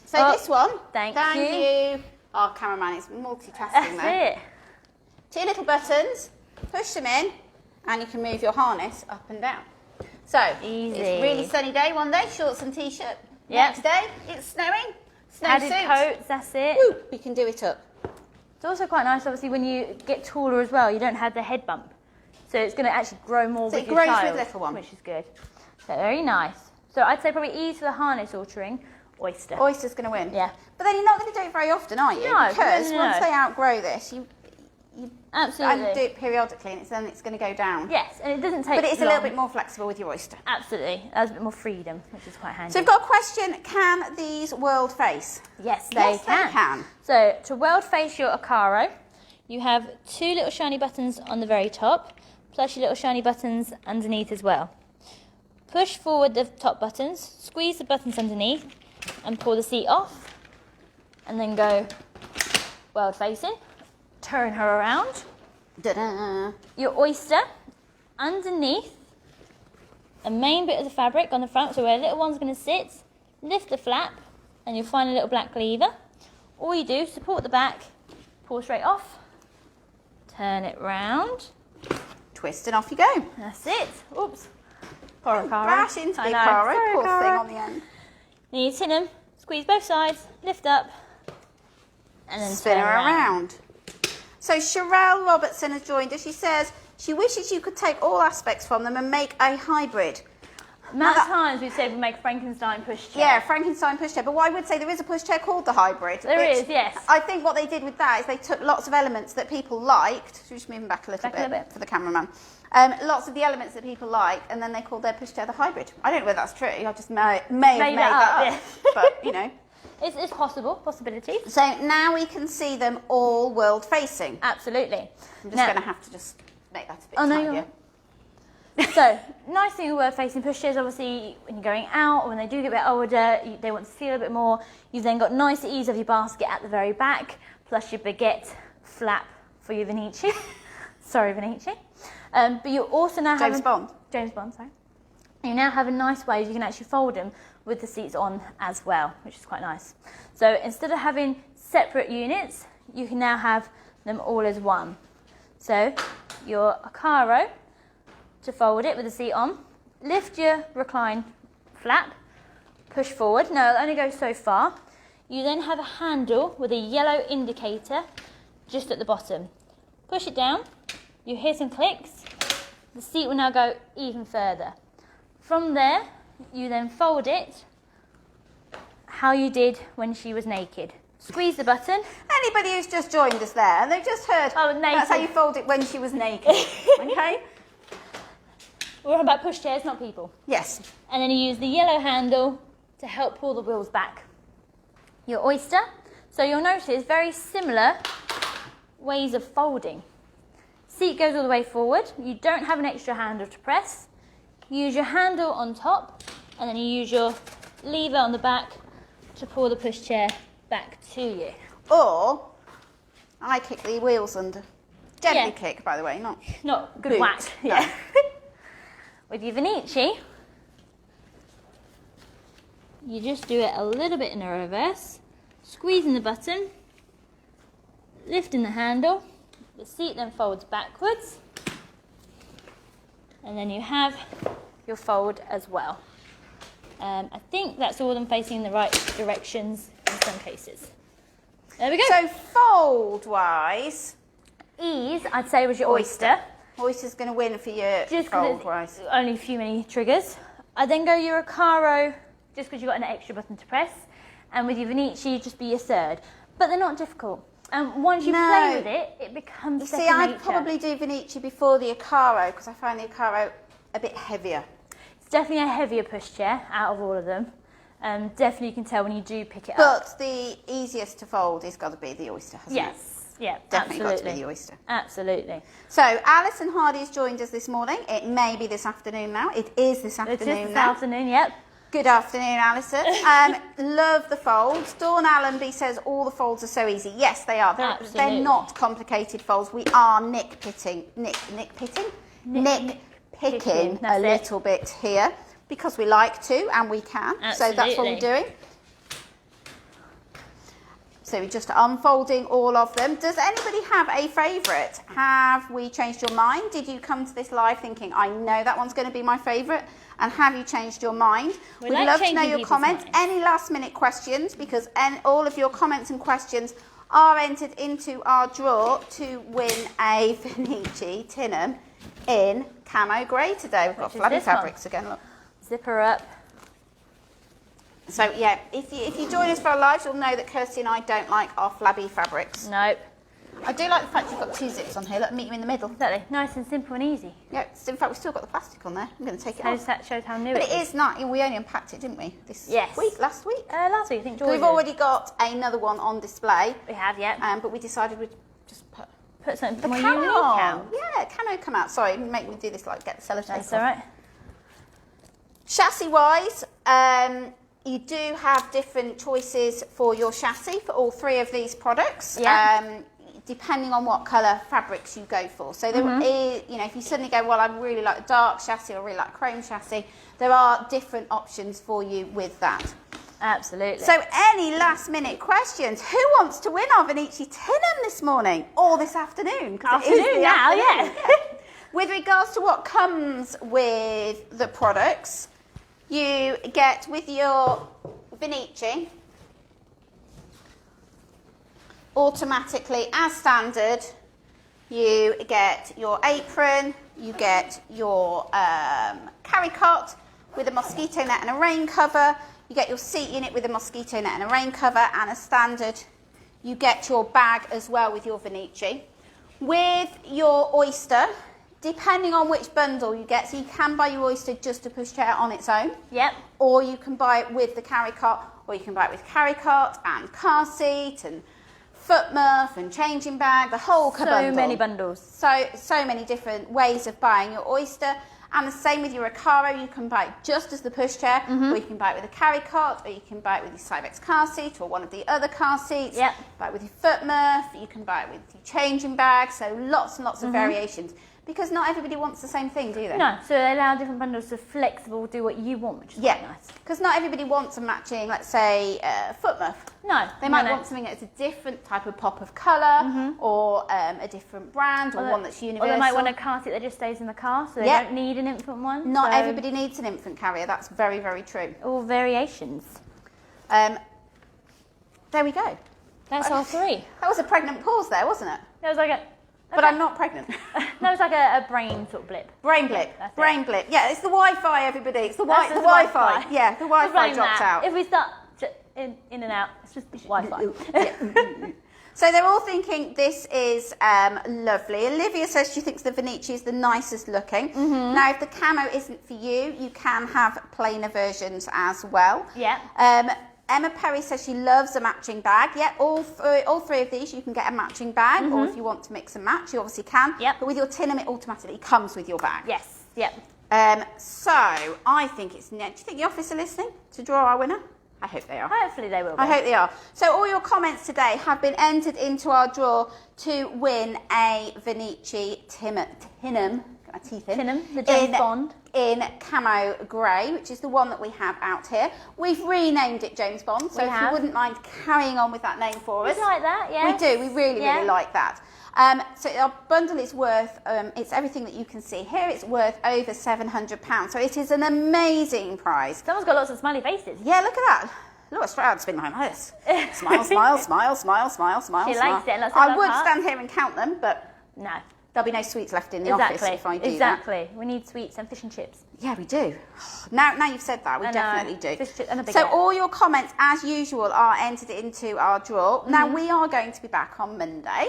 Speaker 1: So this one,
Speaker 2: thank
Speaker 1: you. Our cameraman is multitasking there.
Speaker 2: That's it.
Speaker 1: 2 little buttons, push them in, and you can move your harness up and down. So,
Speaker 2: easy.
Speaker 1: It's a really sunny day one day, shorts and t-shirt.
Speaker 2: Yep.
Speaker 1: Next day, it's snowing,
Speaker 2: Added
Speaker 1: snowsuit.
Speaker 2: coats, that's it.
Speaker 1: Woo, we can do it up.
Speaker 2: It's also quite nice, obviously, when you get taller as well, you don't have the head bump. So it's going to actually grow more with your child.
Speaker 1: So it grows with little one.
Speaker 2: Which is good. So very nice. So I'd say probably ease for the harness altering, Oyster.
Speaker 1: Oyster's going to win.
Speaker 2: Yeah.
Speaker 1: But then you're not going to do it very often, are you?
Speaker 2: No,
Speaker 1: because
Speaker 2: no.
Speaker 1: once they outgrow this, you
Speaker 2: Absolutely.
Speaker 1: and do it periodically, and then it's going to go down.
Speaker 2: Yes, and it doesn't take
Speaker 1: But it's
Speaker 2: long.
Speaker 1: a little bit more flexible with your Oyster.
Speaker 2: Absolutely. There's a bit more freedom, which is quite handy.
Speaker 1: So we've got a question, can these world face?
Speaker 2: Yes,
Speaker 1: They can.
Speaker 2: So to world face your Ocarro, you have 2 little shiny buttons on the very top, plus your little shiny buttons underneath as well. Push forward the top buttons, squeeze the buttons underneath, and pull the seat off, and then go world facing. Turn her around.
Speaker 1: Da-da.
Speaker 2: Your Oyster underneath a main bit of the fabric on the front, so where little one's going to sit, lift the flap, and you'll find a little black lever. All you do, support the back, pull straight off, turn it round.
Speaker 1: Twist and off you go.
Speaker 2: That's it. Oops. Poor Ocarro.
Speaker 1: Crash into the
Speaker 2: I know.
Speaker 1: Ocarro,
Speaker 2: Sorry,
Speaker 1: poor
Speaker 2: Ocarro.
Speaker 1: thing on the end.
Speaker 2: Then you tin them, squeeze both sides, lift up, and then
Speaker 1: Spin
Speaker 2: turn
Speaker 1: her around. So Sherelle Robertson has joined us. She says she wishes you could take all aspects from them and make a hybrid.
Speaker 2: Amount of times we've said we make Frankenstein pushchair.
Speaker 1: Yeah, Frankenstein pushchair. But I would say there is a pushchair called the hybrid.
Speaker 2: There is, yes.
Speaker 1: I think what they did with that is they took lots of elements that people liked. Should we just move them back a little bit for the cameraman? Lots of the elements that people like, and then they called their pushchair the hybrid. I don't know whether that's true. I just may have made that up. Yeah. But, you know.
Speaker 2: It's possible, possibilities.
Speaker 1: So now we can see them all world facing.
Speaker 2: Absolutely.
Speaker 1: I'm just going to have to just make that a bit tidier.
Speaker 2: So, nice thing with world facing pushchairs, obviously, when you're going out or when they do get a bit older, they want to see a bit more. You've then got nice ease of your basket at the very back, plus your baguette flap for your Venicci. Sorry, Venicci. But you also now have James Bond, sorry. You now have a nice way you can actually fold them with the seats on as well, which is quite nice. So instead of having separate units, you can now have them all as one. So your Ocarro, to fold it with the seat on, lift your recline flap, push forward. No, it'll only go so far. You then have a handle with a yellow indicator just at the bottom. Push it down, you hear some clicks, the seat will now go even further. From there, you then fold it how you did when she was naked. Squeeze the button.
Speaker 1: Anybody who's just joined us there, and they've just heard that's how you fold it when she was naked. Okay?
Speaker 2: We're on about pushchairs, not people.
Speaker 1: Yes.
Speaker 2: And then you use the yellow handle to help pull the wheels back. Your Oyster. So you'll notice very similar ways of folding. Seat goes all the way forward. You don't have an extra handle to press. You use your handle on top, and then you use your lever on the back to pull the pushchair back to you.
Speaker 1: Or I kick the wheels under. Gently kick, by the way,
Speaker 2: not good
Speaker 1: boot.
Speaker 2: whack.
Speaker 1: No.
Speaker 2: Yeah. With your Venicci, you just do it a little bit in a reverse, squeezing the button, lifting the handle, the seat then folds backwards, and then you have your fold as well. I think that's all of them facing in the right directions in some cases. There we go.
Speaker 1: So fold-wise,
Speaker 2: ease, I'd say, was your oyster.
Speaker 1: Oyster's going to win for you
Speaker 2: Just
Speaker 1: fold-wise.
Speaker 2: because only a few many triggers. I then go your Ocarro, just because you've got an extra button to press. And with your Venicci, just be your third. But they're not difficult. And once you play with it, it becomes second nature.
Speaker 1: I'd probably do Venicci before the Ocarro, because I find the Ocarro a bit heavier.
Speaker 2: It's definitely a heavier pushchair out of all of them. Definitely you can tell when you do pick it up.
Speaker 1: But the easiest to fold has got to be the Oyster, hasn't it?
Speaker 2: Yes, yeah,
Speaker 1: Definitely
Speaker 2: absolutely.
Speaker 1: got to be the Oyster.
Speaker 2: Absolutely.
Speaker 1: So Alison Hardy has joined us this morning. It may be this afternoon now. It is this afternoon now.
Speaker 2: It is this afternoon, yep.
Speaker 1: Good afternoon, Alison. Love the folds. Dawn Allenby says all the folds are so easy. Yes, they are. They're not complicated folds. We are nitpicking a little bit here because we like to and we can.
Speaker 2: Absolutely.
Speaker 1: So that's what we're doing. So we're just unfolding all of them. Does anybody have a favourite? Have we changed your mind? Did you come to this live thinking, I know that one's going to be my favourite? And have you changed your mind? We'd love to know your comments. Any last minute questions, because all of your comments and questions are entered into our draw to win a Venicci Tinum in camo grey today. We've got flabby fabrics again, look.
Speaker 2: Zipper up.
Speaker 1: So yeah, if you join us for our lives, you'll know that Kirsty and I don't like our flabby fabrics.
Speaker 2: Nope.
Speaker 1: I do like the fact you've got two zips on here. Let me meet you in the middle.
Speaker 2: Exactly. Nice and simple and easy.
Speaker 1: Yeah, in fact, we've still got the plastic on there. I'm going to take it off.
Speaker 2: That shows how new
Speaker 1: But
Speaker 2: it
Speaker 1: it is not. We only unpacked it, didn't we? Last week?
Speaker 2: Last week, I think.
Speaker 1: We've already got another one on display.
Speaker 2: We have, yeah.
Speaker 1: But we decided we'd just
Speaker 2: put something
Speaker 1: the
Speaker 2: more
Speaker 1: camo
Speaker 2: unique
Speaker 1: on.
Speaker 2: out.
Speaker 1: Yeah, camo come out. Sorry, make me do this like get the sellotape
Speaker 2: That's
Speaker 1: off.
Speaker 2: all right.
Speaker 1: Chassis-wise, you do have different choices for your chassis for all three of these products.
Speaker 2: Yeah.
Speaker 1: Depending on what colour fabrics you go for. So there is, if you suddenly go, well, I really like a dark chassis or really like a chrome chassis, there are different options for you with that.
Speaker 2: Absolutely.
Speaker 1: So any last minute questions? Who wants to win our Venicci Tinum this morning or this afternoon?
Speaker 2: Afternoon now, yeah.
Speaker 1: With regards to what comes with the products, you get with your Venicci, automatically, as standard, you get your apron, you get your carrycot with a mosquito net and a rain cover, you get your seat unit with a mosquito net and a rain cover, and as standard, you get your bag as well with your Venicci. With your Oyster, depending on which bundle you get, so you can buy your Oyster just a pushchair on its own. Yep. Or you can buy it with the carrycot, or you can buy it with carrycot and car seat and foot muff and changing bag, the whole bundle.
Speaker 2: So many bundles.
Speaker 1: So many different ways of buying your Oyster. And the same with your Ocarro, you can buy it just as the pushchair, or you can buy it with a carrycot, or you can buy it with your Cybex car seat or one of the other car seats. Yep. Buy it with your foot muff, you can buy it with your changing bag, so lots and lots of variations. Because not everybody wants the same thing, do they?
Speaker 2: No, so they allow different bundles to flexible, do what you want, which is quite nice.
Speaker 1: Because not everybody wants a matching, let's say, foot muff.
Speaker 2: No.
Speaker 1: They might want something that's a different type of pop of colour, or a different brand, or one that's universal.
Speaker 2: Or they might want a car seat that just stays in the car, so they don't need an infant one.
Speaker 1: Not everybody needs an infant carrier, that's very, very true.
Speaker 2: All variations.
Speaker 1: There we go.
Speaker 2: That's all three.
Speaker 1: That was a pregnant pause there, wasn't it?
Speaker 2: That was like a...
Speaker 1: But I'm not pregnant.
Speaker 2: No, it's like a brain sort of blip.
Speaker 1: Brain blip. Brain blip. Yeah, it's the Wi-Fi, everybody. It's the Wi-Fi. Yeah, the Wi-Fi dropped out.
Speaker 2: If we start in and out, it's just Wi-Fi.
Speaker 1: So they're all thinking this is lovely. Olivia says she thinks the Venicci is the nicest looking. Now, if the camo isn't for you, you can have plainer versions as well. Yeah. Emma Perry says she loves a matching bag. Yeah, all three of these you can get a matching bag, or if you want to mix and match, you obviously can. Yep. But with your Tinum, it automatically comes with your bag.
Speaker 2: Yes. Yep.
Speaker 1: So I think it's. Do you think the office are listening to draw our winner? I hope they are.
Speaker 2: Hopefully they will be.
Speaker 1: I hope they are. So all your comments today have been entered into our draw to win a Venicci Tinum. Get my teeth in.
Speaker 2: Tinum, the James Bond.
Speaker 1: In camo grey, which is the one that we have out here. We've renamed it James Bond, so if you wouldn't mind carrying on with that name for us.
Speaker 2: We like that, yeah.
Speaker 1: We do, we really, really like that. So our bundle is worth, it's everything that you can see here, it's worth over £700. So it is an amazing prize.
Speaker 2: Someone's got lots of smiley faces.
Speaker 1: Yeah, look at that. Look, it's right, spin like this. Smile, smile, smile, smile, smile, smile.
Speaker 2: She likes it.
Speaker 1: I would stand here and count them, but
Speaker 2: no.
Speaker 1: There'll be no sweets left in the office if I do that.
Speaker 2: Exactly. We need sweets and fish and chips.
Speaker 1: Yeah, we do. Now you've said that, we definitely do.
Speaker 2: Fish, chips and a
Speaker 1: so all your comments, as usual, are entered into our draw. Now, we are going to be back on Monday,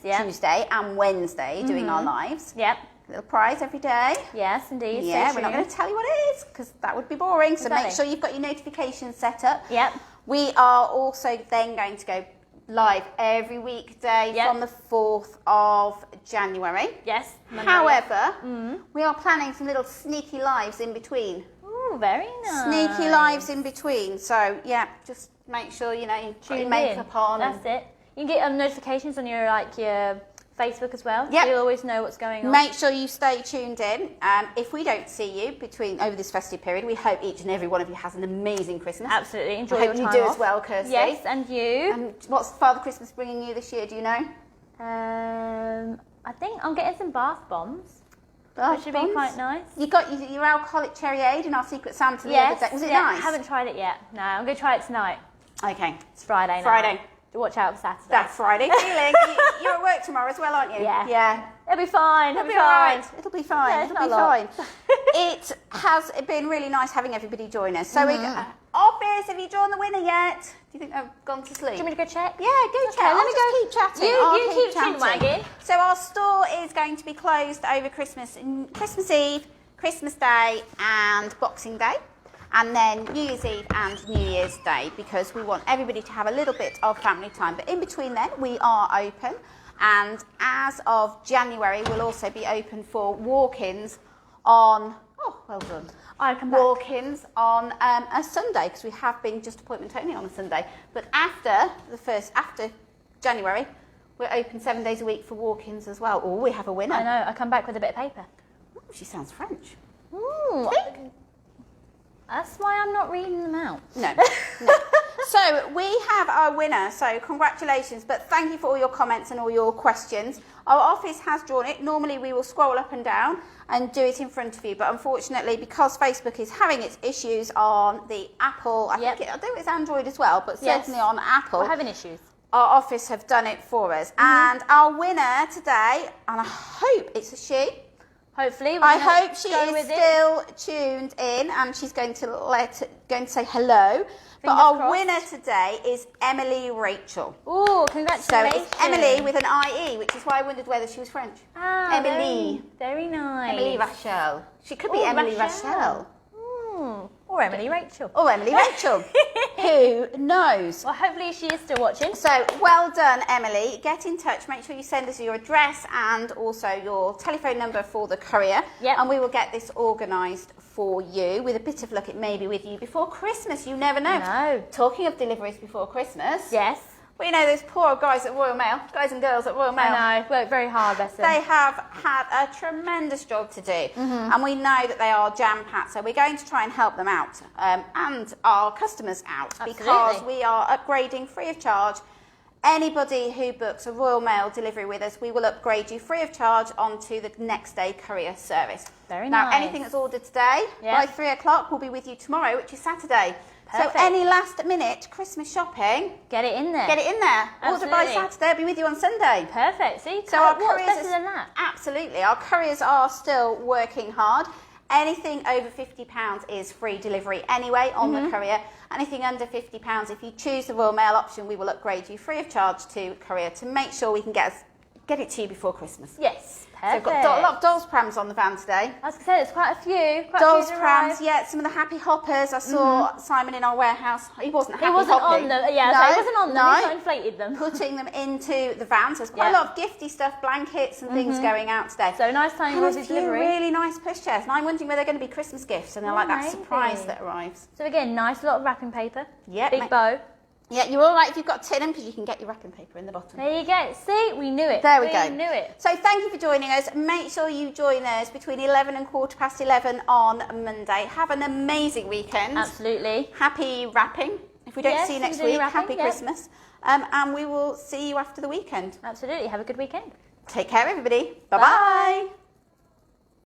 Speaker 1: Tuesday and Wednesday doing our lives. Yep. Little prize every day.
Speaker 2: Yes, indeed.
Speaker 1: Yeah, we're not going to tell you what it is because that would be boring. So make sure you've got your notifications set up. Yep. We are also then going to go live every weekday from the 4th of January. Yes. Monday. However, we are planning some little sneaky lives in between.
Speaker 2: Ooh, very nice.
Speaker 1: Sneaky lives in between. So yeah, just make sure you put your makeup on.
Speaker 2: That's it. You can get notifications on your your Facebook as well. Yeah. So you'll always know what's going on.
Speaker 1: Make sure you stay tuned in. If we don't see you over this festive period, we hope each and every one of you has an amazing Christmas.
Speaker 2: Absolutely. Enjoy
Speaker 1: your time. I hope you do as well, Kirsty.
Speaker 2: Yes, and you.
Speaker 1: What's Father Christmas bringing you this year? Do you know?
Speaker 2: I think I'm getting some bath bombs. Which should be quite nice.
Speaker 1: You got your alcoholic cherry aid in our Secret Santa the other day. Was it nice?
Speaker 2: I haven't tried it yet. No, I'm going to try it tonight.
Speaker 1: Okay.
Speaker 2: It's Friday now.
Speaker 1: Friday.
Speaker 2: Watch out for Saturday.
Speaker 1: That Friday feeling. You're at work tomorrow as well, aren't you?
Speaker 2: Yeah.
Speaker 1: Yeah.
Speaker 2: It'll be fine.
Speaker 1: It'll be all right. It'll be fine.
Speaker 2: Yeah,
Speaker 1: It'll be fine. It has been really nice having everybody join us. So, Office, have you drawn the winner yet? Do you think they've gone to sleep?
Speaker 2: Do you want me to go check?
Speaker 1: Yeah, go check. Let me go keep chatting.
Speaker 2: You keep chin-wagging.
Speaker 1: So our store is going to be closed over Christmas Eve, Christmas Day and Boxing Day. And then New Year's Eve and New Year's Day because we want everybody to have a little bit of family time. But in between then, we are open. And as of January, we'll also be open for walk-ins on, well done.
Speaker 2: I'll come back.
Speaker 1: Walk-ins on a Sunday because we have been just appointment only on a Sunday. But after January, we're open 7 days a week for walk-ins as well. Oh, we have a winner.
Speaker 2: I know. I come back with a bit of paper.
Speaker 1: Ooh, she sounds French.
Speaker 2: Ooh. That's why I'm not reading them out.
Speaker 1: No. So we have our winner. So congratulations. But thank you for all your comments and all your questions. Our office has drawn it. Normally we will scroll up and down and do it in front of you. But unfortunately, because Facebook is having its issues on the Apple, I think it's Android as well, but certainly on Apple.
Speaker 2: We're having issues.
Speaker 1: Our office have done it for us. And our winner today, and I hope it's a she.
Speaker 2: Hopefully.
Speaker 1: I hope she is still tuned in and she's going to say hello. But our winner today is Emily Rachel.
Speaker 2: Oh, congratulations.
Speaker 1: So it's Emily with an IE, which is why I wondered whether she was French.
Speaker 2: Ah,
Speaker 1: Emily.
Speaker 2: Very nice.
Speaker 1: Emily Rachel. She could be Emily Rachel.
Speaker 2: Or Emily Rachel.
Speaker 1: Or Emily Rachel. Who knows?
Speaker 2: Well, hopefully she is still watching.
Speaker 1: So, well done, Emily. Get in touch. Make sure you send us your address and also your telephone number for the courier. Yep. And we will get this organised for you. With a bit of luck, it may be with you before Christmas. You never know.
Speaker 2: No.
Speaker 1: Talking of deliveries before Christmas.
Speaker 2: Yes.
Speaker 1: Well, those poor guys at Royal Mail, guys and girls at Royal Mail.
Speaker 2: I know, work very hard, bless them.
Speaker 1: They have had a tremendous job to do, and we know that they are jam-packed, so we're going to try and help them out, and our customers out, because we are upgrading free of charge. Anybody who books a Royal Mail delivery with us, we will upgrade you free of charge onto the next day courier service.
Speaker 2: Very nice.
Speaker 1: Now, anything that's ordered today, by 3 o'clock, will be with you tomorrow, which is Saturday.
Speaker 2: Perfect.
Speaker 1: So any last minute Christmas shopping,
Speaker 2: get it in there.
Speaker 1: Get it in there. Order by Saturday, it'll be with you on Sunday.
Speaker 2: Perfect. See,
Speaker 1: so our
Speaker 2: what's better than that?
Speaker 1: Absolutely. Our couriers are still working hard. Anything over £50 is free delivery anyway on the courier. Anything under £50, if you choose the Royal Mail option, we will upgrade you free of charge to courier to make sure we can get it to you before Christmas.
Speaker 2: Yes. Perfect.
Speaker 1: So we've got a lot of dolls prams on the van today.
Speaker 2: I was going to say, there's quite a few.
Speaker 1: Dolls prams, some of the happy hoppers. I saw Simon in our warehouse. He wasn't happy hopping.
Speaker 2: On them. Yeah, no, he wasn't on them. He's not inflated them.
Speaker 1: Putting them into the van. So there's quite a lot of gifty stuff, blankets and things going out today.
Speaker 2: So nice time
Speaker 1: with the delivery. Really nice pushchairs. And I'm wondering whether they're going to be Christmas gifts. And they're like that surprise that arrives.
Speaker 2: So again, nice lot of wrapping paper.
Speaker 1: Yeah.
Speaker 2: Big bow.
Speaker 1: Yeah, you're all right if you've got Tinum because you can get your wrapping paper in the bottom.
Speaker 2: There you go. See, we knew it.
Speaker 1: There we go.
Speaker 2: We knew it.
Speaker 1: So thank you for joining us. Make sure you join us between 11 and 11:15 on Monday. Have an amazing weekend.
Speaker 2: Absolutely.
Speaker 1: Happy wrapping. If we don't
Speaker 2: Yes,
Speaker 1: see you next
Speaker 2: we're doing
Speaker 1: week,
Speaker 2: wrapping,
Speaker 1: happy
Speaker 2: yeah.
Speaker 1: Christmas. And we will see you after the weekend.
Speaker 2: Absolutely. Have a good weekend.
Speaker 1: Take care, everybody. Bye-bye.